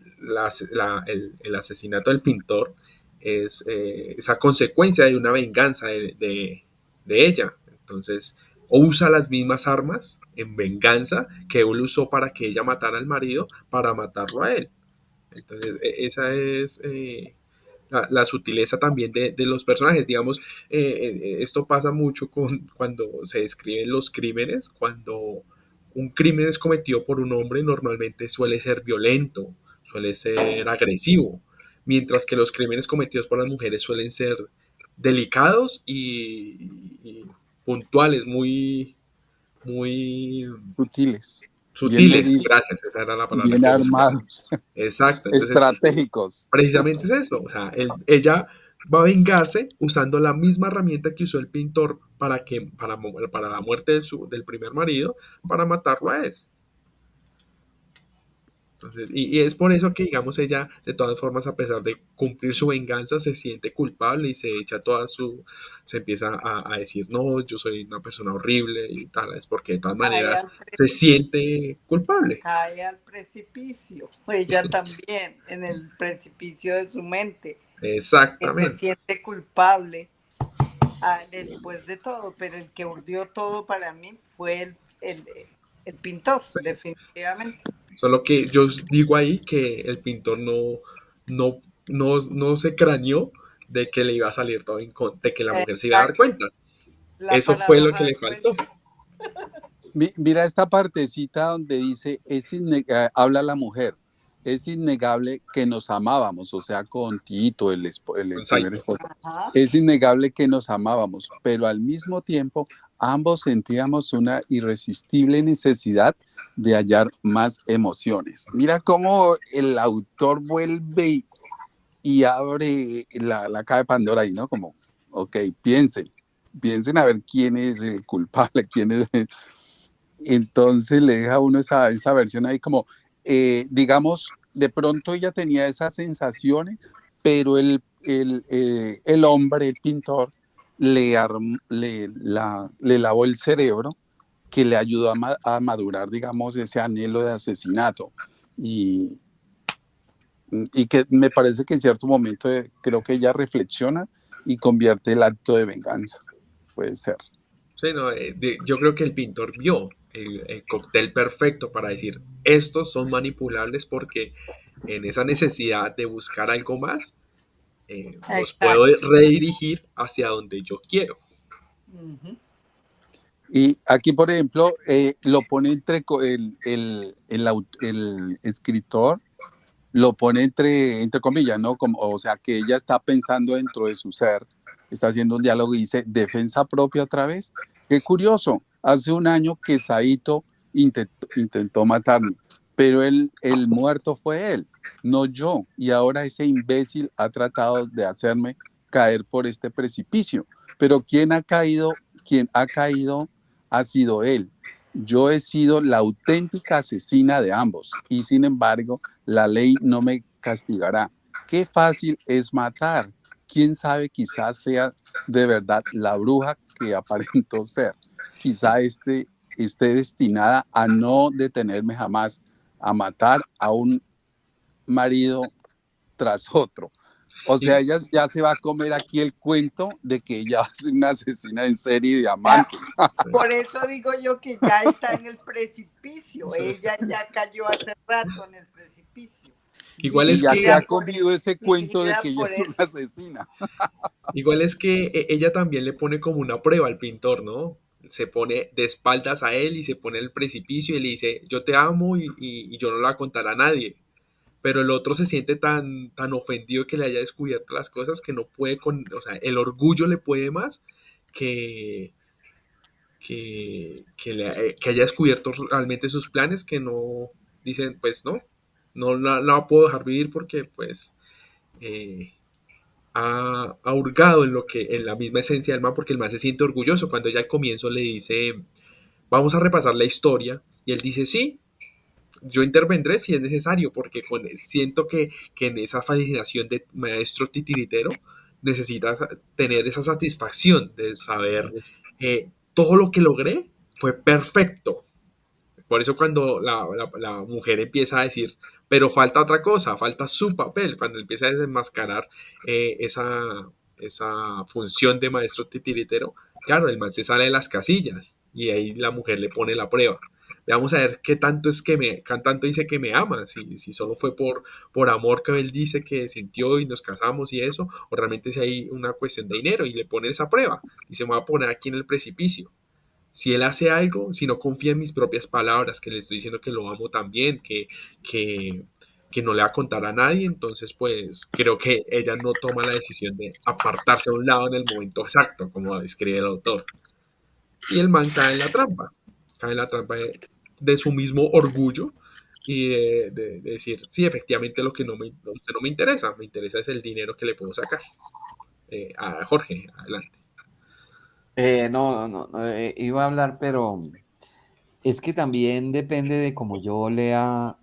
asesinato del pintor es esa consecuencia de una venganza de ella. Entonces, o usa las mismas armas en venganza que él usó para que ella matara al marido, para matarlo a él. Entonces, esa es la sutileza también de los personajes. Digamos, esto pasa mucho cuando se describen los crímenes, cuando un crimen es cometido por un hombre, normalmente suele ser violento, suele ser agresivo, mientras que los crímenes cometidos por las mujeres suelen ser delicados y puntuales, muy Sutiles, bien sutiles. medidos, Gracias, esa era la palabra bien que buscaba. armados, Exacto, entonces estratégicos. precisamente es eso, o sea, ella va a vengarse usando la misma herramienta que usó el pintor para la muerte del primer marido, para matarlo a él. Entonces, y es por eso que, digamos, ella, de todas formas, a pesar de cumplir su venganza, se siente culpable y se echa se empieza a decir, no, yo soy una persona horrible y tal, es porque de todas Cae maneras al se precipicio, siente culpable. cae al precipicio. Ella también, en el precipicio de su mente, que se Exactamente. siente culpable después de todo, pero el que urdió todo para mí fue el pintor, Sí. definitivamente. Solo que yo digo ahí que el pintor no, no se craneó de que le iba a salir todo de que la mujer se iba a dar Exacto, cuenta. la Eso fue lo paradoja que le del faltó. cuento. Mira esta partecita donde dice, habla la mujer, es innegable que nos amábamos, o sea, con Tito, el primer Exacto. esposo. Ajá. Es innegable que nos amábamos, pero al mismo tiempo ambos sentíamos una irresistible necesidad de hallar más emociones. Mira cómo el autor vuelve y abre la caja de Pandora ahí, ¿no? Como, ok, piensen a ver quién es el culpable, quién es... Entonces le deja a uno esa versión ahí como, digamos, de pronto ella tenía esas sensaciones, pero el hombre, el pintor, le lavó el cerebro que le ayudó a madurar, digamos, ese anhelo de asesinato. Y que me parece que en cierto momento creo que ella reflexiona y convierte el acto de venganza. Puede ser. Sí, no, yo creo que el pintor vio el cóctel perfecto para decir, estos son manipulables porque en esa necesidad de buscar algo más, los puedo Exacto. redirigir hacia donde yo quiero. Ujú. Y aquí, por ejemplo, lo pone el escritor, lo pone entre comillas, ¿no? Como, o sea, que ella está pensando dentro de su ser, está haciendo un diálogo y dice, defensa propia otra vez. Qué curioso, hace un año que Saito intentó matarme, pero el muerto fue él, no yo. Y ahora ese imbécil ha tratado de hacerme caer por este precipicio. Pero quien ha caído ha sido él. Yo he sido la auténtica asesina de ambos y sin embargo la ley no me castigará. Qué fácil es matar. Quién sabe, quizás sea de verdad la bruja que aparentó ser. Quizá esté destinada a no detenerme jamás, a matar a un marido tras otro. O sea, Y, ella ya se va a comer aquí el cuento de que ella va a ser una asesina en serie de Ya, amantes. por eso digo yo que ya está en el precipicio. sí. Ella ya cayó hace rato en el precipicio. Igual Y es ya se que ha Dirigida por él. comido ese cuento de que Dirigida ella por es él. una asesina. Igual es que ella también le pone como una prueba al pintor, ¿no? Se pone de espaldas a él y se pone en el precipicio y le dice, yo te amo y yo no la contaré a nadie. Pero el otro se siente tan ofendido que le haya descubierto las cosas que no puede o sea, el orgullo le puede más que, que haya descubierto realmente sus planes que no dicen, pues no la puedo dejar vivir porque pues eh, ha hurgado en la misma esencia del man, porque el man se siente orgulloso cuando ella al comienzo le dice, vamos a repasar la historia, y él dice, sí, yo intervendré si es necesario, porque siento que en esa fascinación de maestro titiritero necesitas tener esa satisfacción de saber todo lo que logré fue perfecto. Por eso cuando la mujer empieza a decir, pero falta otra cosa, falta su papel, cuando empieza a desenmascarar esa función de maestro titiritero, claro, el man se sale de las casillas y ahí la mujer le pone la prueba. Veamos a ver qué tanto dice que me ama, si solo fue por amor que él dice que sintió y nos casamos y eso, o realmente si hay una cuestión de dinero y le pone esa prueba. Dice, me voy a poner aquí en el precipicio. Si él hace algo, si no confía en mis propias palabras, que le estoy diciendo que lo amo también, que, que no le va a contar a nadie, entonces pues creo que ella no toma la decisión de apartarse a un lado en el momento exacto, como describe el autor. Y el man cae en la trampa de su mismo orgullo y de decir, sí, efectivamente lo que no me interesa es el dinero que le puedo sacar. A Jorge, adelante. No, iba a hablar, pero es que también depende de cómo yo lea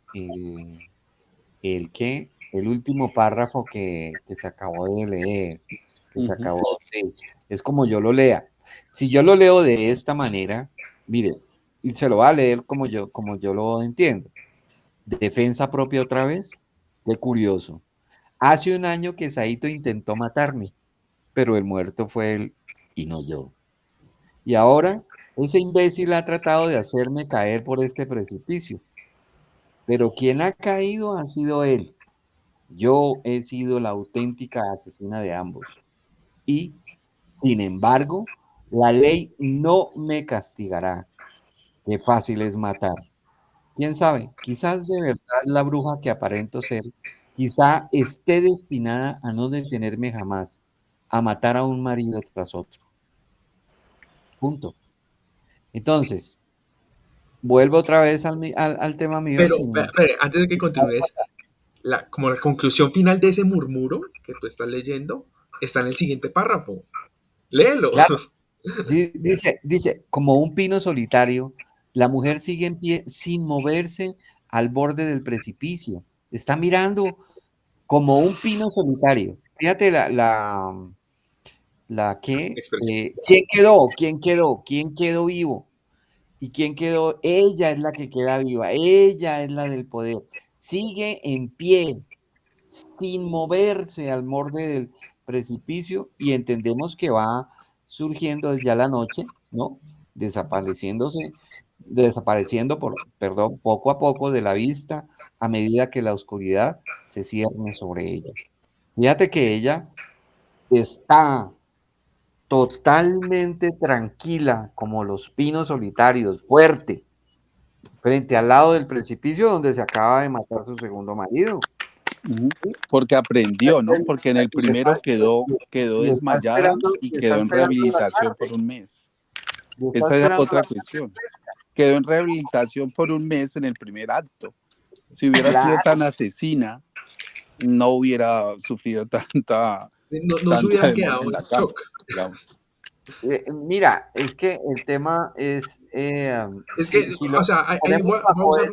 el último párrafo que se acabó de leer, que se Ujú. acabó, sí, es como yo lo lea. Si yo lo leo de esta manera, mire, y se lo va a leer como yo lo entiendo. Defensa propia otra vez, qué curioso. Hace un año que Saito intentó matarme, pero el muerto fue él y no yo. Y ahora ese imbécil ha tratado de hacerme caer por este precipicio, pero quien ha caído ha sido él. Yo he sido la auténtica asesina de ambos. Y, sin embargo, la ley no me castigará. Qué fácil es matar. ¿Quién sabe? Quizás de verdad la bruja que aparento ser, quizá esté destinada a no detenerme jamás, a matar a un marido tras otro. Punto. Entonces, vuelvo otra vez al tema mío Pero, sin... antes de que continúes, como la conclusión final de ese murmuro que tú estás leyendo está en el siguiente párrafo. Léelo. Claro, sí, dice, como un pino solitario, la mujer sigue en pie sin moverse al borde del precipicio. Está mirando como un pino solitario. Fíjate la que, Expresión. ¿quién quedó? ¿Quién quedó? ¿Quién quedó vivo? ¿Y quién quedó? Ella es la que queda viva, ella es la del poder. Sigue en pie, sin moverse al borde del precipicio y entendemos que va surgiendo ya la noche, ¿no? Desapareciendo, perdón, poco a poco de la vista a medida que la oscuridad se cierne sobre ella. Fíjate que ella está totalmente tranquila, como los pinos solitarios, fuerte, frente al lado del precipicio donde se acaba de matar su segundo marido. Ujú. Porque aprendió, ¿no? Porque en el primero quedó desmayada y Y está quedó en esperando la rehabilitación por tarde, un mes. y está Esa es esperando otra cuestión. Quedó en rehabilitación por un mes en el primer acto. Si hubiera sido la... tan asesina, no hubiera sufrido No se tanta hubiera demora quedado en en la cama, shock. digamos. Mira, es que el tema es, Es que, si o lo sea, ahí ponemos bajo voy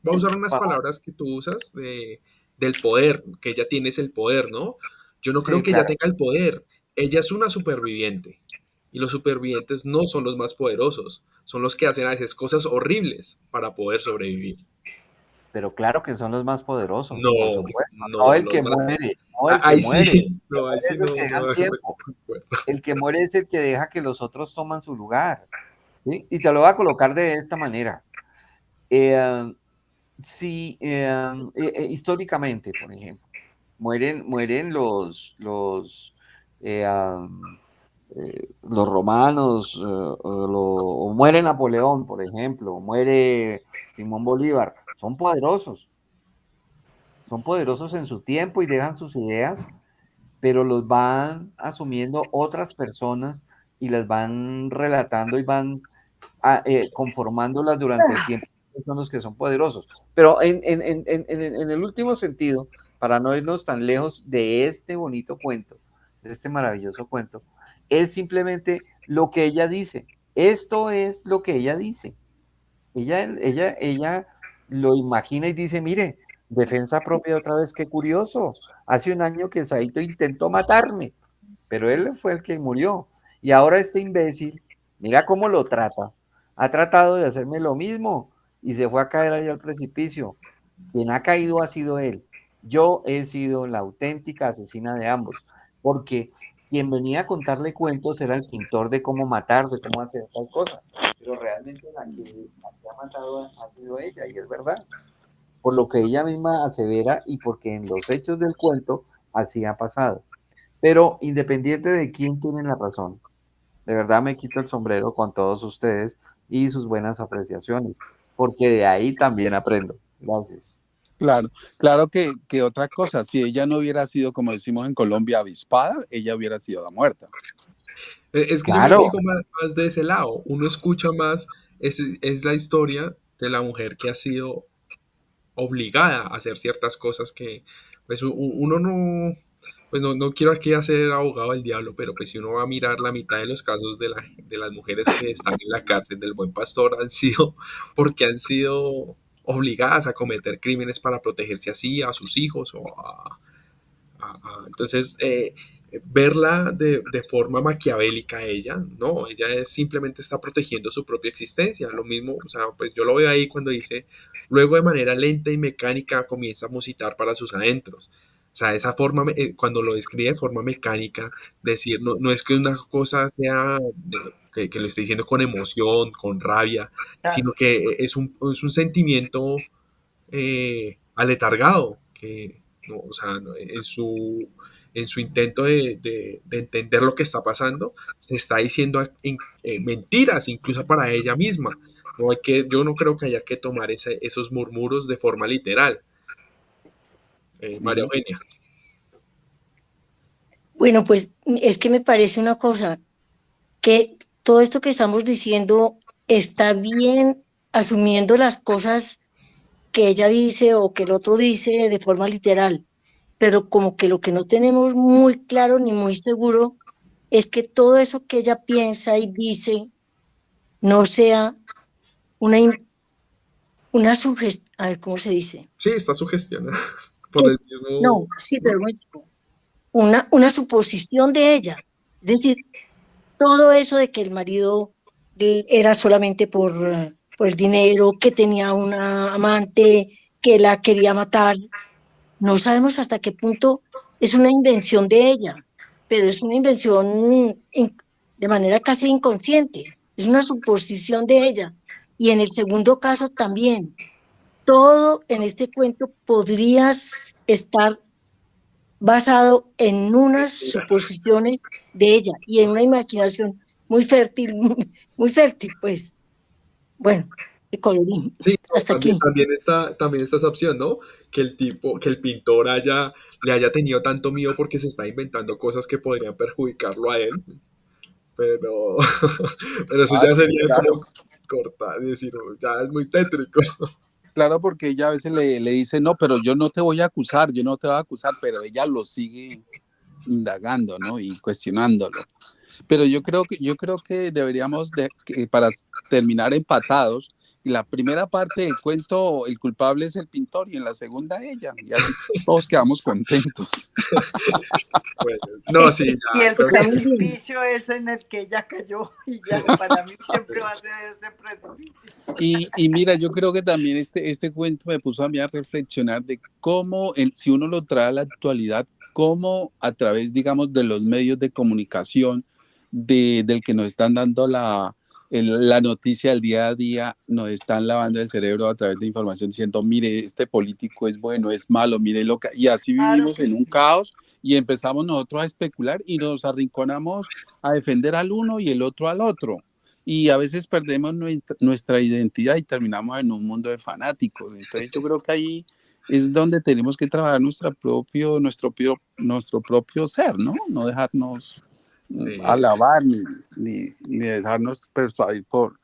a usar unas bajo- palabras que tú usas del poder, que ella tiene el poder, ¿no? Yo no creo sí, que ella claro, tenga el poder. Ella es una superviviente. Y los supervivientes no son los más poderosos. Son los que hacen a veces cosas horribles para poder sobrevivir. pero claro que son los más poderosos, por No, supuesto, no no, el los que más. muere, no el que Ahí muere, sí, el que no, ahí muere sí es el no, que deja no, el no me tiempo, acuerdo. el que muere es el que deja que los otros toman su lugar, ¿sí? Y te lo voy a colocar de esta manera. Eh, si históricamente, por ejemplo, mueren los romanos, o muere Napoleón, por ejemplo, muere Simón Bolívar, son poderosos en su tiempo y dejan sus ideas, pero los van asumiendo otras personas y las van relatando y van conformándolas durante el tiempo. Son los que son poderosos. Pero en el último sentido, para no irnos tan lejos de este bonito cuento, de este maravilloso cuento, es simplemente lo que ella dice. Esto es lo que ella dice. Ella lo imagina y dice, mire, defensa propia otra vez, qué curioso. Hace un año que Saito intentó matarme, pero él fue el que murió. Y ahora este imbécil, mira cómo lo trata. Ha tratado de hacerme lo mismo y se fue a caer ahí al precipicio. Quien ha caído ha sido él. Yo he sido la auténtica asesina de ambos, porque quien venía a contarle cuentos era el pintor de cómo matar, de cómo hacer tal cosa. pero realmente la que ha matado ha sido ella, y es verdad, por lo que ella misma asevera y porque en los hechos del cuento así ha pasado. Pero independiente de quién tiene la razón, de verdad me quito el sombrero con todos ustedes y sus buenas apreciaciones, porque de ahí también aprendo. Gracias. Claro, claro que otra cosa, si ella no hubiera sido, como decimos en Colombia, avispada, ella hubiera sido la muerta. Es que yo me Claro, fijo más de ese lado. Uno escucha más, es la historia de la mujer que ha sido obligada a hacer ciertas cosas que, pues uno no, pues no quiero aquí hacer abogado del diablo, pero pues si uno va a mirar la mitad de los casos de las mujeres que están en la cárcel del Buen Pastor han sido porque han sido obligadas a cometer crímenes para protegerse así, a sus hijos o entonces, verla de forma maquiavélica a ella, no, ella simplemente está protegiendo su propia existencia, lo mismo, o sea, pues yo lo veo ahí cuando dice, luego de manera lenta y mecánica comienza a musitar para sus adentros. O sea, esa forma, cuando lo describe de forma mecánica, decir, no es que una cosa sea, que lo esté diciendo con emoción, con rabia, Claro. sino que es un sentimiento aletargado, que, no, o sea, no, en su intento de entender lo que está pasando, se está diciendo mentiras, incluso para ella misma. No hay que, yo no creo que haya que tomar esos murmuros de forma literal. María ujú, Eugenia. Bueno, pues es que me parece una cosa, que todo esto que estamos diciendo está bien asumiendo las cosas que ella dice o que el otro dice de forma literal, pero como que lo que no tenemos muy claro ni muy seguro es que todo eso que ella piensa y dice no sea una, una sugestión, a ver, ¿cómo se dice? Sí, está sugestionada por Que- el mismo, no, sí, ¿no? pero una suposición de ella. Es decir, todo eso de que el marido era solamente por el dinero, que tenía una amante, que la quería matar, no sabemos hasta qué punto es una invención de ella, pero es una invención de manera casi inconsciente, es una suposición de ella. Y en el segundo caso también, todo en este cuento podría estar basado en unas suposiciones de ella y en una imaginación muy fértil, muy fértil, pues. Bueno, qué colorín. Sí, no, Hasta aquí. también está esa opción, ¿no? Que el tipo, que el pintor le haya tenido tanto miedo porque se está inventando cosas que podrían perjudicarlo a él, pero, pero eso Ah, ya sí, sería claro. como cortar y decir, ya es muy tétrico. Claro, porque ella a veces le dice, no, pero yo no te voy a acusar, yo no te voy a acusar, pero ella lo sigue indagando, ¿no? Y cuestionándolo. Pero yo creo que deberíamos, para terminar empatados, y la primera parte del cuento, el culpable es el pintor, y en la segunda ella, y así todos quedamos contentos. Bueno, no, sí, Y ya el creo que Está muy bien. precipicio es en el que ella cayó y ya, para mí siempre va a ser ese precipicio. Y mira, yo creo que también este cuento me puso a mí a reflexionar de cómo, si uno lo trae a la actualidad, cómo a través, digamos, de los medios de comunicación, del que nos están dando la noticia del día a día, nos están lavando el cerebro a través de información diciendo, mire, este político es bueno, es malo, mire lo que... Y así Claro vivimos que en un sí. caos y empezamos nosotros a especular y nos arrinconamos a defender al uno y el otro al otro y a veces perdemos nuestra identidad y terminamos en un mundo de fanáticos. Entonces yo creo que ahí es donde tenemos que trabajar nuestro propio ser, ¿no? No dejarnos sí, alabar ni dejarnos persuadir por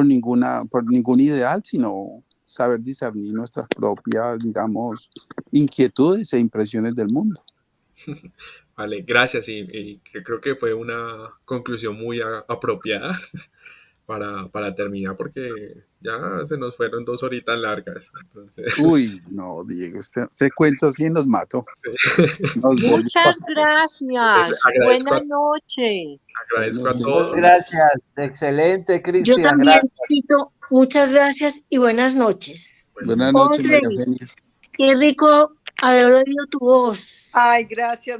ningún ideal, sino saber discernir nuestras propias, digamos, inquietudes e impresiones del mundo. vale, gracias y que creo que fue una conclusión muy apropiada para terminar porque ya se nos fueron 2 horitas largas, entonces, Uy, no, Diego, ese cuento sí nos mató. sí. Nos volvió Muchas fanáticos. gracias. Agradezco Buenas noches. agradezco bueno, a muchas todos. gracias. Excelente, Yo Cristian, también, gracias. Tito, muchas gracias y buenas noches. Bueno, Buenas noches, Hombre, María Eugenia. qué rico haber oído tu voz. Ay, gracias.